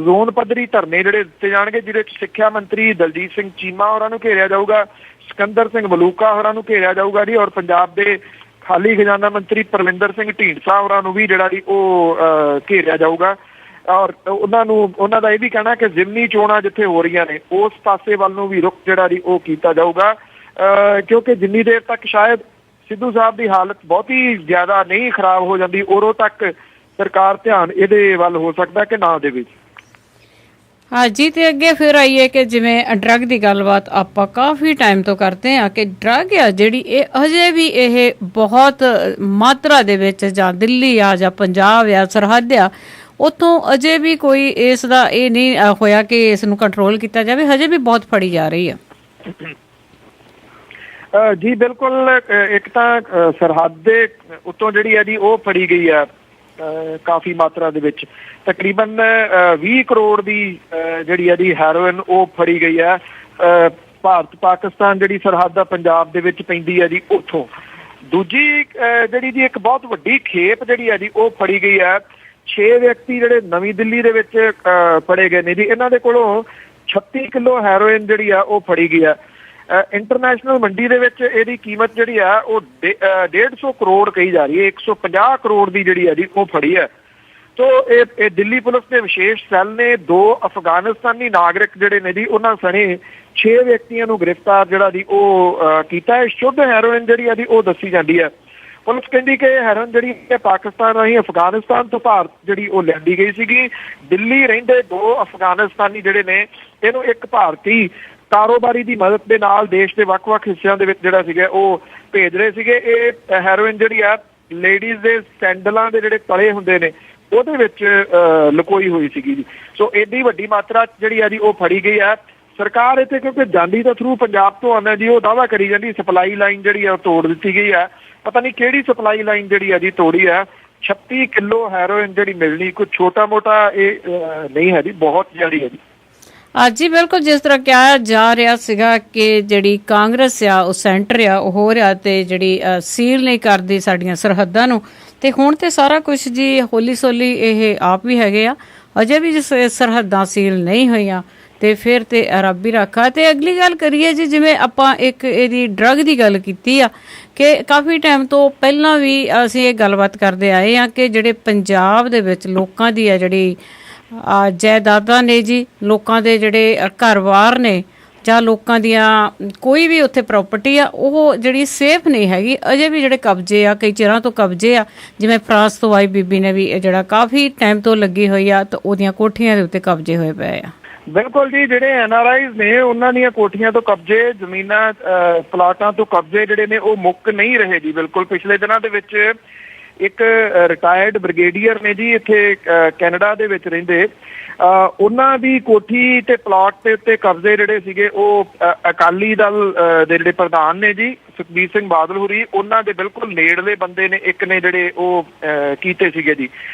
ਜ਼ੋਨ ਪੱਧਰੀ ਧਰਨੇ ਜਿਹੜੇ ਦਿੱਤੇ ਜਾਣਗੇ, ਜਿਹਦੇ ਵਿੱਚ ਸਿੱਖਿਆ ਮੰਤਰੀ ਦਲਜੀਤ ਸਿੰਘ ਚੀਮਾ ਹੋਰਾਂ ਨੂੰ ਘੇਰਿਆ ਜਾਊਗਾ, ਸਿਕੰਦਰ ਸਿੰਘ ਮਲੂਕਾ ਹੋਰਾਂ ਨੂੰ ਘੇਰਿਆ ਜਾਊਗਾ ਜੀ, ਔਰ ਪੰਜਾਬ ਦੇ ਖਾਲੀ ਖਜ਼ਾਨਾ ਮੰਤਰੀ ਪਰਮਿੰਦਰ ਸਿੰਘ ਢੀਂਡਸਾ ਹੋਰਾਂ ਨੂੰ ਵੀ ਜਿਹੜਾ ਜੀ ਉਹ ਘੇਰਿਆ ਜਾਊਗਾ। ਔਰ ਉਹਨਾਂ ਦਾ ਇਹ ਵੀ ਕਹਿਣਾ ਕਿ ਜ਼ਿਮਨੀ ਚੋਣਾਂ ਜਿੱਥੇ ਹੋ ਰਹੀਆਂ ਨੇ ਉਸ ਪਾਸੇ ਵੱਲ ਨੂੰ ਵੀ ਰੁਖ ਜਿਹੜਾ ਜੀ ਉਹ ਕੀਤਾ ਜਾਊਗਾ, ਕਿਉਂਕਿ ਜਿੰਨੀ ਦੇਰ ਤੱਕ ਸ਼ਾਇਦ ਸਿੱਧੂ ਸਾਹਿਬ ਦੀ ਹਾਲਤ ਬਹੁਤੀ ਜ਼ਿਆਦਾ ਨਹੀਂ ਖਰਾਬ ਹੋ ਜਾਂਦੀ ਉਦੋਂ ਤੱਕ ਸਰਕਾਰ ਧਿਆਨ ਇਹਦੇ ਵੱਲ ਹੋ ਸਕਦਾ ਕਿ ਨਾ ਦੇਵੇ। ਹਾਂਜੀ, ਤੇ ਅੱਗੇ ਫਿਰ ਆਈਏ ਕਿ ਜਿਵੇਂ ਡਰੱਗ ਦੀ ਗੱਲਬਾਤ ਆਪਾਂ ਕਾਫੀ ਟਾਈਮ ਤੋਂ ਕਰਦੇ ਹਾਂ ਕਿ ਡਰੱਗ ਆ ਜਿਹੜੀ ਇਹ ਅਜੇ ਵੀ ਇਹ ਬਹੁਤ ਮਾਤਰਾ ਦੇ ਵਿੱਚ ਜਾਂ ਦਿੱਲੀ ਆ ਜਾਂ ਪੰਜਾਬ ਆ ਸਰਹੱਦ ਆ ਉੱਥੋਂ ਅਜੇ ਵੀ ਕੋਈ ਇਸ ਦਾ ਇਹ ਨਹੀਂ ਹੋਇਆ ਕਿ ਇਸ ਨੂੰ ਕੰਟਰੋਲ ਕੀਤਾ ਜਾਵੇ, ਹਜੇ ਵੀ ਬਹੁਤ ਫੜੀ ਜਾ ਰਹੀ ਆ। ਜੀ ਬਿਲਕੁਲ, ਇੱਕ ਤਾਂ ਸਰਹੱਦ ਦੇ ਉੱਤੋਂ ਜਿਹੜੀ ਹੈ ਜੀ ਉਹ ਫੜੀ ਗਈ ਹੈ ਕਾਫੀ ਮਾਤਰਾ ਦੇ ਵਿੱਚ, ਤਕਰੀਬਨ 20 ਕਰੋੜ ਦੀ ਜਿਹੜੀ ਹੈ ਜੀ ਹੈਰੋਇਨ ਉਹ ਫੜੀ ਗਈ ਹੈ। ਭਾਰਤ ਪਾਕਿਸਤਾਨ ਜਿਹੜੀ ਸਰਹੱਦ ਆ ਪੰਜਾਬ ਦੇ ਵਿੱਚ ਪੈਂਦੀ ਹੈ ਜੀ ਉੱਥੋਂ। ਦੂਜੀ ਜਿਹੜੀ ਜੀ ਇੱਕ ਬਹੁਤ ਵੱਡੀ ਖੇਪ ਜਿਹੜੀ ਹੈ ਜੀ ਉਹ ਫੜੀ ਗਈ ਹੈ। 6 ਵਿਅਕਤੀ ਜਿਹੜੇ ਨਵੀਂ ਦਿੱਲੀ ਦੇ ਵਿੱਚ ਫੜੇ ਗਏ ਨੇ ਜੀ, ਇਹਨਾਂ ਦੇ ਕੋਲੋਂ 36 ਕਿਲੋ ਹੈਰੋਇਨ ਜਿਹੜੀ ਆ ਉਹ ਫੜੀ ਗਈ ਹੈ। ਇੰਟਰਨੈਸ਼ਨਲ ਮੰਡੀ ਦੇ ਵਿੱਚ ਇਹਦੀ ਕੀਮਤ ਜਿਹੜੀ ਆ ਉਹ 150 ਕਰੋੜ ਕਹੀ ਜਾ ਰਹੀ ਹੈ। 150 ਕਰੋੜ ਦੀ ਜਿਹੜੀ ਹੈ ਜੀ ਉਹ ਫੜੀ ਹੈ। ਤੋ ਇਹ ਦਿੱਲੀ ਪੁਲਿਸ ਦੇ ਵਿਸ਼ੇਸ਼ ਸੈੱਲ ਨੇ 2 ਅਫਗਾਨਿਸਤਾਨੀ ਨਾਗਰਿਕ ਜਿਹੜੇ ਨੇ ਜੀ ਉਹਨਾਂ ਸਣੇ 6 ਵਿਅਕਤੀਆਂ ਨੂੰ ਗ੍ਰਿਫਤਾਰ ਜਿਹੜਾ ਜੀ ਉਹ ਕੀਤਾ ਹੈ। ਸ਼ੁੱਧ ਹੈਰੋਇਨ ਜਿਹੜੀ ਆ ਜੀ ਉਹ ਦੱਸੀ ਜਾਂਦੀ ਹੈ। ਪੁਲਿਸ ਕਹਿੰਦੀ ਕਿ ਹੈਰੋਇਨ ਜਿਹੜੀ ਹੈ ਪਾਕਿਸਤਾਨ ਰਾਹੀਂ ਅਫਗਾਨਿਸਤਾਨ ਤੋਂ ਭਾਰਤ ਜਿਹੜੀ ਉਹ ਲਿਆਂਦੀ ਗਈ ਸੀਗੀ। ਦਿੱਲੀ ਰਹਿੰਦੇ 2 ਅਫਗਾਨਿਸਤਾਨੀ ਜਿਹੜੇ ਨੇ ਇਹਨੂੰ ਇੱਕ ਭਾਰਤੀ ਕਾਰੋਬਾਰੀ ਦੀ ਮਦਦ ਦੇ ਨਾਲ ਦੇਸ਼ ਦੇ ਵੱਖ-ਵੱਖ ਹਿੱਸਿਆਂ ਦੇ ਵਿੱਚ ਜਿਹੜਾ ਸੀਗਾ ਉਹ ਭੇਜ ਰਹੇ ਸੀਗੇ। ਇਹ ਹੈਰੋਇਨ ਜਿਹੜੀ ਆ ਲੇਡੀਜ਼ ਦੇ ਸੈਂਡਲਾਂ ਦੇ ਜਿਹੜੇ ਤਲੇ ਹੁੰਦੇ ਨੇ ਉਹਦੇ ਵਿੱਚ ਲੁਕੋਈ ਹੋਈ ਸੀਗੀ ਜੀ। ਸੋ ਏਡੀ ਵੱਡੀ ਮਾਤਰਾ ਜਿਹੜੀ ਆ ਜੀ ਉਹ ਫੜੀ ਗਈ ਹੈ। ਸਰਕਾਰ ਇੱਥੇ ਕਿਉਂਕਿ ਜਾਂਦੀ ਤਾਂ ਥਰੂ ਪੰਜਾਬ ਤੋਂ ਆਉਂਦਾ ਜੀ, ਉਹ ਦਾਅਵਾ ਕਰੀ ਜਾਂਦੀ ਸਪਲਾਈ ਲਾਈਨ ਜਿਹੜੀ ਆ ਉਹ ਤੋੜ ਦਿੱਤੀ ਗਈ ਹੈ। ਪਤਾ ਨਹੀਂ ਕਿਹੜੀ ਸਪਲਾਈ ਲਾਈਨ ਜਿਹੜੀ ਆ ਜੀ ਤੋੜੀ ਹੈ। 36 ਕਿਲੋ ਹੈਰੋਇਨ ਜਿਹੜੀ ਮਿਲਣੀ ਕੋਈ ਛੋਟਾ ਮੋਟਾ ਇਹ ਨਹੀਂ ਹੈ ਜੀ, ਬਹੁਤ ਜ਼ਿਆਦਾ ਹੈ ਜੀ। ਅੱਜ ਹੀ ਬਿਲਕੁਲ ਜਿਸ ਤਰ੍ਹਾਂ ਕਿਹਾ ਜਾ ਰਿਹਾ ਸੀਗਾ ਕਿ ਜਿਹੜੀ ਕਾਂਗਰਸ ਆ ਉਹ ਸੈਂਟਰ ਆ ਉਹ ਹੋ ਰਿਹਾ ਤੇ ਜਿਹੜੀ ਸੀਲ ਨਹੀਂ ਕਰਦੀ ਸਾਡੀਆਂ ਸਰਹੱਦਾਂ ਨੂੰ, ਤੇ ਹੁਣ ਤੇ ਸਾਰਾ ਕੁਝ ਜੀ ਹੌਲੀ ਸੌਲੀ ਇਹ ਆਪ ਵੀ ਹੈਗੇ ਆ। ਅਜੇ ਵੀ ਜਿਸ ਸਰਹੱਦਾਂ ਸੀਲ ਨਹੀਂ ਹੋਈਆਂ ਤੇ ਫਿਰ ਤੇ ਰੱਬ ਹੀ ਰੱਖਾ। ਤੇ ਅਗਲੀ ਗੱਲ ਕਰੀਏ ਜੀ, ਜਿਵੇਂ ਆਪਾਂ ਇੱਕ ਇਹਦੀ ਡਰੱਗ ਦੀ ਗੱਲ ਕੀਤੀ ਆ ਕਿ ਕਾਫੀ ਟਾਈਮ ਤੋਂ ਪਹਿਲਾਂ ਵੀ ਅਸੀਂ ਇਹ ਗੱਲਬਾਤ ਕਰਦੇ ਆਏ ਆ ਕਿ ਜਿਹੜੇ ਪੰਜਾਬ ਦੇ ਵਿੱਚ ਲੋਕਾਂ ਦੀ ਆ ਜਿਹੜੀ ਜਾਇਦਾਦਾਂ ਨੇ ਜੀ, ਲੋਕਾਂ ਦੇ ਜਿਹੜੇ ਘਰ-ਬਾਰ ਨੇ ਜਾਂ ਲੋਕਾਂ ਦੀਆਂ ਕੋਈ ਵੀ ਉੱਥੇ ਪ੍ਰਾਪਰਟੀ ਆ ਉਹ ਜਿਹੜੀ ਸੇਫ ਨਹੀਂ ਹੈਗੀ। ਅਜੇ ਵੀ ਜਿਹੜੇ ਕਬਜ਼ੇ ਆ ਕਈ ਚਿਰਾਂ ਤੋਂ ਕਬਜ਼ੇ ਆ, ਜਿਵੇਂ ਫਰਾਂਸ ਤੋਂ ਆਈ ਬੀਬੀ ਨੇ ਵੀ ਜਿਹੜਾ ਕਾਫੀ ਟਾਈਮ ਤੋਂ ਲੱਗੀ ਹੋਈ ਆ ਤਾਂ ਉਹਦੀਆਂ ਕੋਠੀਆਂ ਦੇ ਉੱਤੇ ਕਬਜ਼ੇ ਹੋਏ ਪਏ ਆ। ਬਿਲਕੁਲ ਜੀ, ਜਿਹੜੇ NRIs ਨੇ ਉਹਨਾਂ ਦੀਆਂ ਕੋਠੀਆਂ ਤੋਂ ਕਬਜ਼ੇ, ਜ਼ਮੀਨਾਂ ਪਲਾਟਾਂ ਤੋਂ ਕਬਜ਼ੇ ਜਿਹੜੇ ਨੇ ਉਹ ਮੁੱਕ ਨਹੀਂ ਰਹੇ ਜੀ। ਬਿਲਕੁਲ ਪਿਛਲੇ ਦਿਨਾਂ ਦੇ ਵਿੱਚ ਇੱਕ ਰਿਟਾਇਰਡ ਬ੍ਰਿਗੇਡੀਅਰ ਨੇ ਜੀ ਇੱਥੇ ਕੈਨੇਡਾ ਦੇ ਵਿੱਚ ਰਹਿੰਦੇ, ਉਹਨਾਂ ਦੀ ਕੋਠੀ ਤੇ ਪਲਾਟ ਦੇ ਉੱਤੇ ਕਬਜ਼ੇ ਜਿਹੜੇ ਸੀਗੇ ਉਹ ਅਕਾਲੀ ਦਲ ਦੇ ਜਿਹੜੇ ਪ੍ਰਧਾਨ ਨੇ ਜੀ ਸੁਖਬੀਰ ਸਿੰਘ ਬਾਦਲ ਹੋਰੀ, ਉਹਨਾਂ ਦੇ ਬਿਲਕੁਲ ਨੇੜਲੇ ਬੰਦੇ ਨੇ ਇੱਕ ਨੇ ਜਿਹੜੇ ਉਹ ਕੀਤੇ ਸੀਗੇ ਜੀ।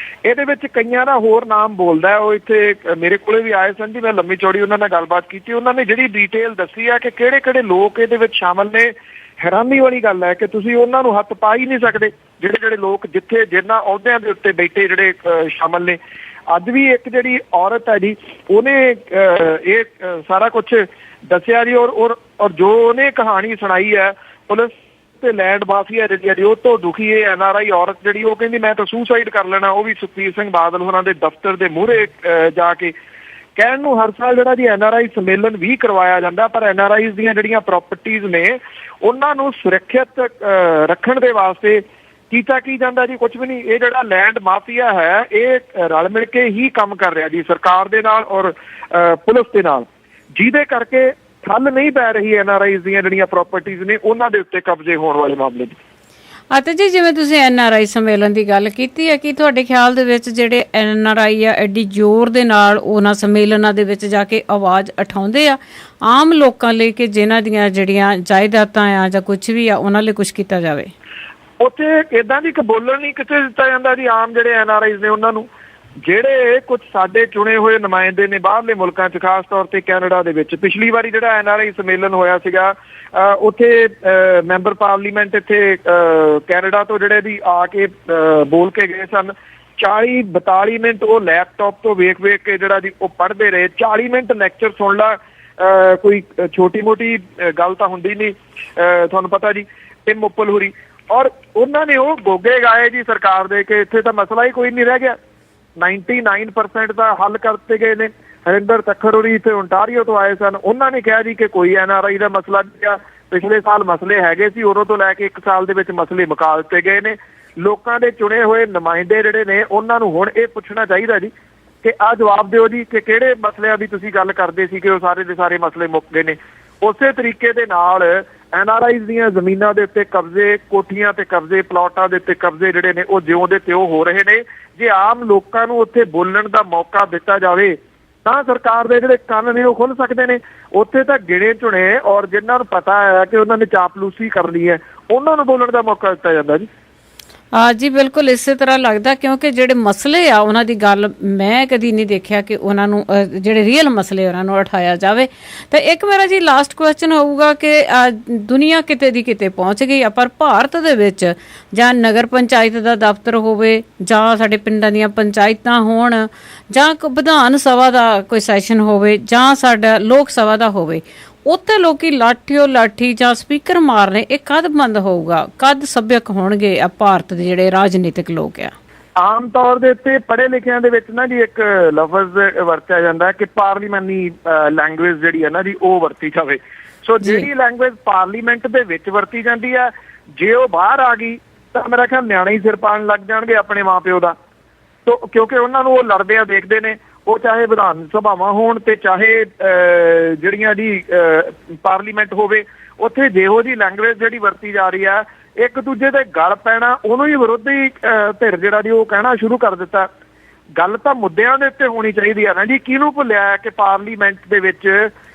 ਇਹਦੇ ਵਿੱਚ ਕਈਆਂ ਦਾ ਹੋਰ ਨਾਮ ਬੋਲਦਾ, ਉਹ ਇੱਥੇ ਮੇਰੇ ਕੋਲੇ ਵੀ ਆਏ ਸਨ ਜੀ, ਮੈਂ ਲੰਮੀ ਚੌੜੀ ਉਹਨਾਂ ਨਾਲ ਗੱਲਬਾਤ ਕੀਤੀ। ਉਹਨਾਂ ਨੇ ਜਿਹੜੀ ਡਿਟੇਲ ਦੱਸੀ ਆ ਕਿ ਕਿਹੜੇ ਕਿਹੜੇ ਲੋਕ ਇਹਦੇ ਵਿੱਚ ਸ਼ਾਮਲ ਨੇ। ਹੈਰਾਨੀ ਵਾਲੀ ਗੱਲ ਹੈ ਕਿ ਤੁਸੀਂ ਉਹਨਾਂ ਨੂੰ ਹੱਥ ਪਾ ਹੀ ਨਹੀਂ ਸਕਦੇ ਜਿਹੜੇ ਜਿਹੜੇ ਲੋਕ ਜਿੱਥੇ ਜਿਨ੍ਹਾਂ ਅਹੁਦਿਆਂ ਦੇ ਉੱਤੇ ਬੈਠੇ ਜਿਹੜੇ ਸ਼ਾਮਲ ਨੇ। ਅੱਜ ਵੀ ਇੱਕ ਜਿਹੜੀ ਔਰਤ ਹੈ ਜੀ ਉਹਨੇ ਇਹ ਸਾਰਾ ਕੁਛ ਦੱਸਿਆ ਜੀ, ਔਰ ਜੋ ਉਹਨੇ ਕਹਾਣੀ ਸੁਣਾਈ ਹੈ ਪੁਲਿਸ ਤੇ ਲੈਂਡ ਮਾਫੀਆ ਜਿਹੜੀ ਉਹ ਤੋਂ ਦੁਖੀ ਹੈ NRI ਔਰਤ ਜਿਹੜੀ, ਉਹ ਕਹਿੰਦੀ ਮੈਂ ਤਾਂ ਸੁਸਾਈਡ ਕਰ ਲੈਣਾ। ਉਹ ਵੀ ਸੁਖਬੀਰ ਸਿੰਘ ਬਾਦਲ ਹੋਰਾਂ ਦੇ ਦਫ਼ਤਰ ਦੇ ਮੂਹਰੇ ਜਾ ਕੇ ਕਹਿਣ ਨੂੰ ਹਰ ਸਾਲ ਜਿਹੜਾ ਜੀ NRI ਸੰਮੇਲਨ ਵੀ ਕਰਵਾਇਆ ਜਾਂਦਾ, ਪਰ NRIs ਦੀਆਂ ਜਿਹੜੀਆਂ ਪ੍ਰਾਪਰਟੀਜ਼ ਨੇ ਉਹਨਾਂ ਨੂੰ ਸੁਰੱਖਿਅਤ ਰੱਖਣ ਦੇ ਵਾਸਤੇ ਕੀਤਾ ਕੀ ਜਾਂਦਾ ਜੀ? ਕੁਝ ਵੀ ਨਹੀਂ। ਇਹ ਜਿਹੜਾ ਲੈਂਡ ਮਾਫੀਆ ਹੈ ਇਹ ਰਲ ਮਿਲ ਕੇ ਹੀ ਕੰਮ ਕਰ ਰਿਹਾ ਜੀ ਸਰਕਾਰ ਦੇ ਨਾਲ ਔਰ ਪੁਲਿਸ ਦੇ ਨਾਲ, ਜਿਹਦੇ ਕਰਕੇ ਠੱਲ ਨਹੀਂ ਪੈ ਰਹੀ NRIs ਦੀਆਂ ਜਿਹੜੀਆਂ ਪ੍ਰਾਪਰਟੀਜ਼ ਨੇ ਉਹਨਾਂ ਦੇ ਉੱਤੇ ਕਬਜ਼ੇ ਹੋਣ ਵਾਲੇ ਮਾਮਲੇ ਦੀ। ਅਤੇ ਜੀ ਜਿਵੇਂ ਤੁਸੀਂ NRI ਸੰਮੇਲਨ ਦੀ ਗੱਲ ਕੀਤੀ ਹੈ, ਕਿ ਤੁਹਾਡੇ ਖਿਆਲ ਦੇ ਵਿੱਚ ਜਿਹੜੇ NRI ਆ ਐਡੀ ਜ਼ੋਰ ਦੇ ਨਾਲ ਉਹਨਾਂ ਸੰਮੇਲਨਾਂ ਦੇ ਵਿੱਚ ਜਾ ਕੇ ਆਵਾਜ਼ ਉਠਾਉਂਦੇ ਆ ਆਮ ਲੋਕਾਂ ਲਈ ਕਿ ਜਿਨ੍ਹਾਂ ਦੀਆਂ ਜਿਹੜੀਆਂ ਜਾਇਦਾਦਾਂ ਆ ਜਾਂ ਕੁਝ ਵੀ ਆ ਉਹਨਾਂ ਲਈ ਕੁਝ ਕੀਤਾ ਜਾਵੇ? ਉੱਥੇ ਏਦਾਂ ਦੀ ਇੱਕ ਬੋਲਣ ਨਹੀਂ ਕਿਤੇ ਦਿੱਤਾ ਜਾਂਦਾ ਜੀ ਆਮ ਜਿਹੜੇ NRIs ਨੇ ਉਹਨਾਂ ਨੂੰ। ਜਿਹੜੇ ਕੁਝ ਸਾਡੇ ਚੁਣੇ ਹੋਏ ਨੁਮਾਇੰਦੇ ਨੇ ਬਾਹਰਲੇ ਮੁਲਕਾਂ 'ਚ, ਖਾਸ ਤੌਰ ਤੇ ਕੈਨੇਡਾ ਦੇ ਵਿੱਚ, ਪਿਛਲੀ ਵਾਰੀ ਜਿਹੜਾ NRI ਸੰਮੇਲਨ ਹੋਇਆ ਸੀਗਾ ਉੱਥੇ ਮੈਂਬਰ ਪਾਰਲੀਮੈਂਟ ਇੱਥੇ ਕੈਨੇਡਾ ਤੋਂ ਜਿਹੜੇ ਵੀ ਆ ਕੇ ਬੋਲ ਕੇ ਗਏ ਸਨ। 40-42 ਮਿੰਟ ਉਹ ਲੈਪਟਾਪ ਤੋਂ ਵੇਖ ਕੇ ਜਿਹੜਾ ਜੀ ਉਹ ਪੜ੍ਹਦੇ ਰਹੇ। 40 ਮਿੰਟ ਲੈਕਚਰ ਸੁਣ ਲਾ, ਕੋਈ ਛੋਟੀ ਮੋਟੀ ਗੱਲ ਤਾਂ ਹੁੰਦੀ ਨਹੀਂ, ਤੁਹਾਨੂੰ ਪਤਾ ਜੀ। ਟਿਮ ਉੱਪਲ ਹੁਰੀ ਔਰ ਉਹਨਾਂ ਨੇ ਉਹ ਗੋਗੇ ਗਾਏ ਜੀ ਸਰਕਾਰ ਦੇ ਕਿ ਇੱਥੇ ਤਾਂ ਮਸਲਾ ਹੀ ਕੋਈ ਨਹੀਂ ਰਹਿ ਗਿਆ, 99% ਦਾ ਹੱਲ ਕਰਤੇ ਗਏ ਨੇ। ਹਰਿੰਦਰ ਤੱਖਰ ਹੋਰੀ ਇੱਥੇ ਓਨਟਾਰੀਓ ਤੋਂ ਆਏ ਸਨ, ਉਹਨਾਂ ਨੇ ਕਿਹਾ ਜੀ ਕਿ ਕੋਈ NRI ਦਾ ਮਸਲਾ ਨਹੀਂ ਆ, ਪਿਛਲੇ ਸਾਲ ਮਸਲੇ ਹੈਗੇ ਸੀ, ਉਦੋਂ ਤੋਂ ਲੈ ਕੇ 1 ਸਾਲ ਦੇ ਵਿੱਚ ਮਸਲੇ ਮੁਕਾ ਦਿੱਤੇ ਗਏ ਨੇ। ਲੋਕਾਂ ਦੇ ਚੁਣੇ ਹੋਏ ਨੁਮਾਇੰਦੇ ਜਿਹੜੇ ਨੇ ਉਹਨਾਂ ਨੂੰ ਹੁਣ ਇਹ ਪੁੱਛਣਾ ਚਾਹੀਦਾ ਜੀ ਕਿ ਆਹ ਜਵਾਬ ਦਿਓ ਜੀ ਕਿ ਕਿਹੜੇ ਮਸਲਿਆਂ ਦੀ ਤੁਸੀਂ ਗੱਲ ਕਰਦੇ ਸੀ ਕਿ ਉਹ ਸਾਰੇ ਦੇ ਸਾਰੇ ਮਸਲੇ ਮੁੱਕ ਗਏ ਨੇ। ਉਸੇ ਤਰੀਕੇ ਦੇ ਨਾਲ NRIs ਦੀਆਂ ਜ਼ਮੀਨਾਂ ਦੇ ਉੱਤੇ ਕਬਜ਼ੇ, ਕੋਠੀਆਂ ਤੇ ਕਬਜ਼ੇ, ਪਲਾਟਾਂ ਦੇ ਉੱਤੇ ਕਬਜ਼ੇ ਜਿਹੜੇ ਨੇ ਉਹ ਜਿਉਂ ਦੇ ਤਿਉਂ ਹੋ ਰਹੇ ਨੇ। ਜੇ ਆਮ ਲੋਕਾਂ ਨੂੰ ਉੱਥੇ ਬੋਲਣ ਦਾ ਮੌਕਾ ਦਿੱਤਾ ਜਾਵੇ ਤਾਂ ਸਰਕਾਰ ਦੇ ਜਿਹੜੇ ਕੰਨ ਨੇ ਉਹ ਖੁੱਲ੍ਹ ਸਕਦੇ ਨੇ। ਉੱਥੇ ਤਾਂ ਗਿਣੇ ਚੁਣੇ ਔਰ ਜਿਨ੍ਹਾਂ ਨੂੰ ਪਤਾ ਹੈ ਕਿ ਉਹਨਾਂ ਨੇ ਚਾਪਲੂਸੀ ਕਰਨੀ ਹੈ ਉਹਨਾਂ ਨੂੰ ਬੋਲਣ ਦਾ ਮੌਕਾ ਦਿੱਤਾ ਜਾਂਦਾ ਜੀ। ਜੀ ਬਿਲਕੁਲ ਇਸੇ ਤਰ੍ਹਾਂ ਲੱਗਦਾ, ਕਿਉਂਕਿ ਜਿਹੜੇ ਮਸਲੇ ਆ ਉਹਨਾਂ ਦੀ ਗੱਲ ਮੈਂ ਕਦੀ ਨਹੀਂ ਦੇਖਿਆ ਕਿ ਉਹਨਾਂ ਨੂੰ ਜਿਹੜੇ ਰੀਅਲ ਮਸਲੇ ਉਹਨਾਂ ਨੂੰ ਉਠਾਇਆ ਜਾਵੇ। ਤੇ ਇੱਕ ਮੇਰਾ ਜੀ ਲਾਸਟ ਕੁਐਸਚਨ ਹੋਊਗਾ ਕਿ ਦੁਨੀਆ ਕਿਤੇ ਦੀ ਕਿਤੇ ਪਹੁੰਚ ਗਈ ਆ, ਪਰ ਭਾਰਤ ਦੇ ਵਿੱਚ ਜਾਂ ਨਗਰ ਪੰਚਾਇਤ ਦਾ ਦਫ਼ਤਰ ਹੋਵੇ ਜਾਂ ਸਾਡੇ ਪਿੰਡਾਂ ਦੀਆਂ ਪੰਚਾਇਤਾਂ ਹੋਣ ਜਾਂ ਵਿਧਾਨ ਸਭਾ ਦਾ ਕੋਈ ਸੈਸ਼ਨ ਹੋਵੇ ਜਾਂ ਸਾਡਾ ਲੋਕ ਸਭਾ ਦਾ ਹੋਵੇ, ਉੱਥੇ ਲੋਕੀ ਲਾਠੀ ਜਾਂ ਸਪੀਕਰ ਮਾਰਨੇ, ਇਹ ਕਦ ਬੰਦ ਹੋਊਗਾ? ਕਦ ਸੱਭਿਅਕ ਹੋਣਗੇ ਭਾਰਤ ਦੇ ਜਿਹੜੇ ਰਾਜਨੀਤਿਕ ਲੋਕ ਆ? ਆਮ ਤੌਰ ਦੇ ਉੱਤੇ ਪੜ੍ਹੇ ਲਿਖਿਆਂ ਦੇ ਵਿੱਚ ਨਾ ਜੀ ਇੱਕ ਲਫ਼ਜ਼ ਵਰਤਿਆ ਜਾਂਦਾ ਕਿ ਪਾਰਲੀਮੈਂਟਰੀ ਲੈਂਗੁਏਜ ਜਿਹੜੀ ਹੈ ਨਾ ਜੀ ਉਹ ਵਰਤੀ ਜਾਵੇ। ਸੋ ਜਿਹੜੀ ਲੈਂਗੁਏਜ ਪਾਰਲੀਮੈਂਟ ਦੇ ਵਿੱਚ ਵਰਤੀ ਜਾਂਦੀ ਹੈ, ਜੇ ਉਹ ਬਾਹਰ ਆ ਗਈ ਤਾਂ ਮੇਰਾ ਖਿਆਲ ਨਿਆਣੇ ਹੀ ਸਿਰ ਪਾਣ ਲੱਗ ਜਾਣਗੇ ਆਪਣੇ ਮਾਂ ਪਿਓ ਦਾ। ਤੋ ਕਿਉਂਕਿ ਉਹਨਾਂ ਨੂੰ ਉਹ ਲੜਦੇ ਆ ਦੇਖਦੇ ਨੇ, ਉਹ ਚਾਹੇ ਵਿਧਾਨ ਸਭਾਵਾਂ ਹੋਣ ਤੇ ਚਾਹੇ ਜਿਹੜੀਆਂ ਜੀ ਪਾਰਲੀਮੈਂਟ ਹੋਵੇ, ਉੱਥੇ ਜਿਹੋ ਜੀ ਲੈਂਗੁਏਜ ਜਿਹੜੀ ਵਰਤੀ ਜਾ ਰਹੀ ਆ, ਇੱਕ ਦੂਜੇ ਦੇ ਗਲ ਪੈਣਾ, ਉਹਨੂੰ ਹੀ ਵਿਰੋਧੀ ਧਿਰ ਜਿਹੜਾ ਜੀ ਉਹ ਕਹਿਣਾ ਸ਼ੁਰੂ ਕਰ ਦਿੱਤਾ। ਗੱਲ ਤਾਂ ਮੁੱਦਿਆਂ ਦੇ ਉੱਤੇ ਹੋਣੀ ਚਾਹੀਦੀ ਆ ਨਾ ਜੀ। ਕਿਹਨੂੰ ਭੁੱਲਿਆ ਕਿ ਪਾਰਲੀਮੈਂਟ ਦੇ ਵਿੱਚ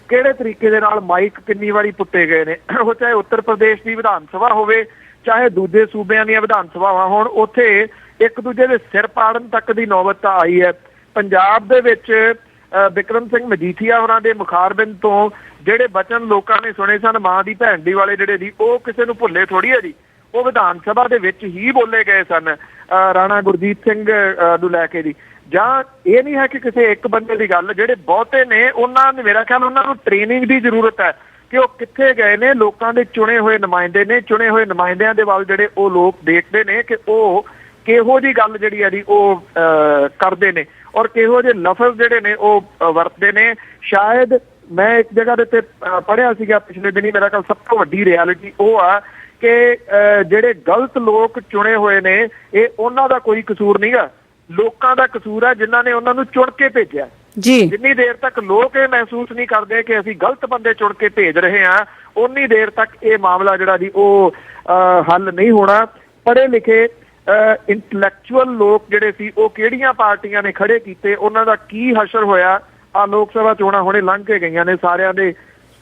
ਕਿਹੜੇ ਤਰੀਕੇ ਦੇ ਨਾਲ ਮਾਈਕ ਕਿੰਨੀ ਵਾਰੀ ਪੁੱਟੇ ਗਏ ਨੇ। ਉਹ ਚਾਹੇ ਉੱਤਰ ਪ੍ਰਦੇਸ਼ ਦੀ ਵਿਧਾਨ ਸਭਾ ਹੋਵੇ ਚਾਹੇ ਦੂਜੇ ਸੂਬਿਆਂ ਦੀਆਂ ਵਿਧਾਨ ਸਭਾਵਾਂ ਹੋਣ, ਉੱਥੇ ਇੱਕ ਦੂਜੇ ਦੇ ਸਿਰ ਪਾੜਨ ਤੱਕ ਦੀ ਨੌਬਤ ਆਈ ਹੈ। ਪੰਜਾਬ ਦੇ ਵਿੱਚ ਬਿਕਰਮ ਸਿੰਘ ਮਜੀਠੀਆ ਹੋਰਾਂ ਦੇ ਮੁਖਾਰਬਿੰਦ ਤੋਂ ਜਿਹੜੇ ਬਚਨ ਲੋਕਾਂ ਨੇ ਸੁਣੇ ਸਨ ਮਾਂ ਦੀ ਭੈਣ ਦੀ ਵਾਲੇ ਜਿਹੜੇ ਜੀ, ਉਹ ਕਿਸੇ ਨੂੰ ਭੁੱਲੇ ਥੋੜੀ ਹੈ ਜੀ। ਉਹ ਵਿਧਾਨ ਸਭਾ ਦੇ ਵਿੱਚ ਹੀ ਬੋਲੇ ਗਏ ਸਨ ਰਾਣਾ ਗੁਰਜੀਤ ਸਿੰਘ ਨੂੰ ਲੈ ਕੇ ਜੀ। ਜਾਂ ਇਹ ਨਹੀਂ ਹੈ ਕਿ ਕਿਸੇ ਇੱਕ ਬੰਦੇ ਦੀ ਗੱਲ, ਜਿਹੜੇ ਬਹੁਤੇ ਨੇ ਉਹਨਾਂ ਨੇ, ਮੇਰਾ ਖਿਆਲ ਉਹਨਾਂ ਨੂੰ ਟ੍ਰੇਨਿੰਗ ਦੀ ਜ਼ਰੂਰਤ ਹੈ ਕਿ ਉਹ ਕਿੱਥੇ ਗਏ ਨੇ, ਲੋਕਾਂ ਦੇ ਚੁਣੇ ਹੋਏ ਨੁਮਾਇੰਦੇ ਨੇ, ਚੁਣੇ ਹੋਏ ਨੁਮਾਇੰਦਿਆਂ ਦੇ ਵੱਲ ਜਿਹੜੇ ਉਹ ਲੋਕ ਦੇਖਦੇ ਨੇ ਕਿ ਉਹ ਕਿਹੋ ਜਿਹੀ ਗੱਲ ਜਿਹੜੀ ਹੈ ਜੀ ਉਹ ਕਰਦੇ ਨੇ ਔਰ ਕਿਹੋ ਜਿਹੇ ਲਫ਼ਜ਼ ਜਿਹੜੇ ਨੇ ਉਹ ਵਰਤਦੇ ਨੇ। ਸ਼ਾਇਦ ਮੈਂ ਇੱਕ ਜਗ੍ਹਾ ਦੇ ਉੱਤੇ ਪੜ੍ਹਿਆ ਸੀਗਾ ਪਿਛਲੇ ਦਿਨੀ, ਮੇਰਾ ਖਿਆਲ ਸਭ ਤੋਂ ਵੱਡੀ ਰਿਐਲਿਟੀ ਉਹ ਆ ਕਿ ਜਿਹੜੇ ਗਲਤ ਲੋਕ ਚੁਣੇ ਹੋਏ ਨੇ ਇਹ ਉਹਨਾਂ ਦਾ ਕੋਈ ਕਸੂਰ ਨਹੀਂ ਗਾ, ਲੋਕਾਂ ਦਾ ਕਸੂਰ ਹੈ ਜਿਨ੍ਹਾਂ ਨੇ ਉਹਨਾਂ ਨੂੰ ਚੁਣ ਕੇ ਭੇਜਿਆ ਜੀ। ਜਿੰਨੀ ਦੇਰ ਤੱਕ ਲੋਕ ਇਹ ਮਹਿਸੂਸ ਨਹੀਂ ਕਰਦੇ ਕਿ ਅਸੀਂ ਗਲਤ ਬੰਦੇ ਚੁਣ ਕੇ ਭੇਜ ਰਹੇ ਹਾਂ, ਉਨੀ ਦੇਰ ਤੱਕ ਇਹ ਮਾਮਲਾ ਜਿਹੜਾ ਜੀ ਉਹ ਹੱਲ ਨਹੀਂ ਹੋਣਾ। ਪੜ੍ਹੇ ਲਿਖੇ ਇੰਟਲੈਕਚੁਅਲ ਲੋਕ ਜਿਹੜੇ ਸੀ ਉਹ ਕਿਹੜੀਆਂ ਪਾਰਟੀਆਂ ਨੇ ਖੜੇ ਕੀਤੇ, ਉਹਨਾਂ ਦਾ ਕੀ ਹਸ਼ਰ ਹੋਇਆ, ਆਹ ਲੋਕ ਸਭਾ ਚੋਣਾਂ ਹੁਣੇ ਲੰਘ ਕੇ ਗਈਆਂ ਨੇ, ਸਾਰਿਆਂ ਦੇ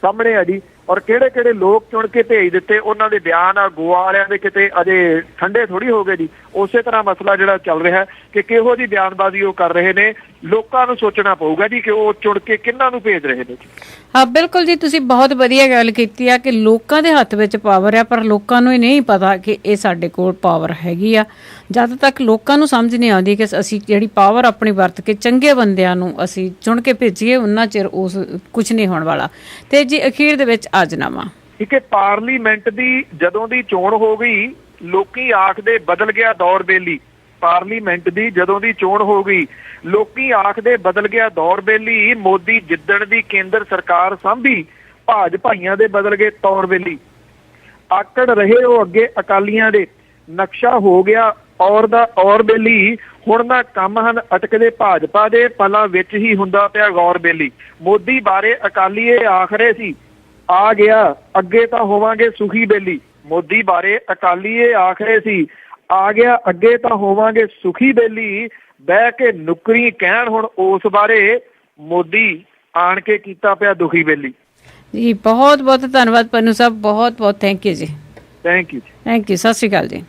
ਸਾਹਮਣੇ ਆ ਜੀ। ਔਰ ਕਿਹੜੇ ਕਿਹੜੇ ਲੋਕ ਚੁਣ ਕੇ ਭੇਜ ਦਿੱਤੇ, ਉਹਨਾਂ ਦੇ ਬਿਆਨ ਆ ਗੋਆ ਵਾਲਿਆਂ ਦੇ ਕਿਤੇ ਅਜੇ ਠੰਡੇ ਥੋੜੀ ਹੋ ਗਏ ਜੀ। ਉਸੇ ਤਰ੍ਹਾਂ ਮਸਲਾ ਜਿਹੜਾ ਚੱਲ ਰਿਹਾ ਕਿ ਕਿਹੋ ਜਿਹੀ ਬਿਆਨਬਾਜ਼ੀ ਉਹ ਕਰ ਰਹੇ ਨੇ, ਲੋਕਾਂ ਨੂੰ ਸੋਚਣਾ ਪਊਗਾ ਜੀ ਕਿ ਉਹ ਚੁਣ ਕੇ ਕਿਹਨਾਂ ਨੂੰ ਭੇਜ ਰਹੇ ਨੇ ਜੀ। ਹਾਂ ਬਿਲਕੁਲ ਜੀ, ਤੁਸੀਂ ਬਹੁਤ ਵਧੀਆ ਗੱਲ ਕੀਤੀ ਆ ਕਿ ਲੋਕਾਂ ਦੇ ਹੱਥ ਵਿੱਚ ਪਾਵਰ ਆ, ਪਰ ਲੋਕਾਂ ਨੂੰ ਇਹ ਨਹੀਂ ਪਤਾ ਕਿ ਇਹ ਸਾਡੇ ਕੋਲ ਪਾਵਰ ਹੈਗੀ ਆ। ਜਦ ਤੱਕ ਲੋਕਾਂ ਨੂੰ ਸਮਝ ਨਹੀਂ ਆਉਂਦੀ ਕਿ ਅਸੀਂ ਜਿਹੜੀ ਪਾਵਰ ਆਪਣੀ ਵਰਤ ਕੇ ਚੰਗੇ ਬੰਦਿਆਂ ਨੂੰ ਅਸੀਂ ਚੁਣ ਕੇ ਭੇਜੀਏ, ਉਹਨਾਂ ਚਿਰ ਉਸ ਕੁਝ ਨਹੀਂ ਹੋਣ ਵਾਲਾ। ਤੇ ਜੀ ਅਖੀਰ ਦੇ ਵਿੱਚ ਆਜਨਾਮਾ ਕਿ ਪਾਰਲੀਮੈਂਟ ਦੀ ਜਦੋਂ ਦੀ ਚੋਣ ਹੋ ਗਈ, ਲੋਕੀ ਆਖਦੇ ਬਦਲ ਗਿਆ ਦੌਰ ਬੇਲੀ, ਪਾਰਲੀਮੈਂਟ ਦੀ ਜਦੋਂ ਦੀ ਚੋਣ ਹੋ ਗਈ, ਲੋਕੀ ਆਖਦੇ ਬਦਲ ਗਿਆ ਦੌਰ ਬੇਲੀ, ਮੋਦੀ ਜਿੱਦਣ ਦੀ ਕੇਂਦਰ ਸਰਕਾਰ ਸਾਂਭੀ, ਭਾਈਆਂ ਦੇ ਬਦਲ ਗਏ ਤੌਰ ਬੇਲੀ। ਆਕੜ ਰਹੇ ਉਹ ਅੱਗੇ ਅਕਾਲੀਆਂ ਦੇ, ਨਕਸ਼ਾ ਹੋ ਗਿਆ ਔਰ ਬੇਲੀ, ਹੁਣ ਨਾ ਕੰਮ ਹਨ ਅਟਕਦੇ ਭਾਜਪਾ ਦੇ, ਪਲਾਂ ਵਿੱਚ ਹੀ ਹੁੰਦਾ ਪਿਆ ਗੌਰ ਬੇਲੀ। ਮੋਦੀ ਬਾਰੇ ਅਕਾਲੀ ਇਹ ਆਖਰੇ ਸੀ, ਆ ਗਿਆ ਅੱਗੇ ਤਾਂ ਹੋਵਾਂਗੇ ਸੁਖੀ ਬੇਲੀ। ਮੋਦੀ ਬਾਰੇ ਅਕਾਲੀ ਇਹ ਆਖਰੇ ਸੀ, ਆ ਗਿਆ ਅੱਗੇ ਤਾਂ ਹੋਵਾਂਗੇ ਸੁਖੀ ਬੇਲੀ। ਬਹਿ ਕੇ ਨੁਕਰੀ ਕਹਿਣ ਹੁਣ ਉਸ ਬਾਰੇ, ਮੋਦੀ ਆਣ ਕੇ ਕੀਤਾ ਪਿਆ ਦੁਖੀ ਬੇਲੀ। ਜੀ ਬਹੁਤ ਬਹੁਤ ਧੰਨਵਾਦ ਪੰਨੂ ਸਾਹਿਬ, ਬਹੁਤ ਬਹੁਤ ਥੈਂਕ ਯੂ ਜੀ। Thank you. ਥੈਂਕ ਯੂ, ਸਤਿ ਸ਼੍ਰੀ ਅਕਾਲ ਜੀ।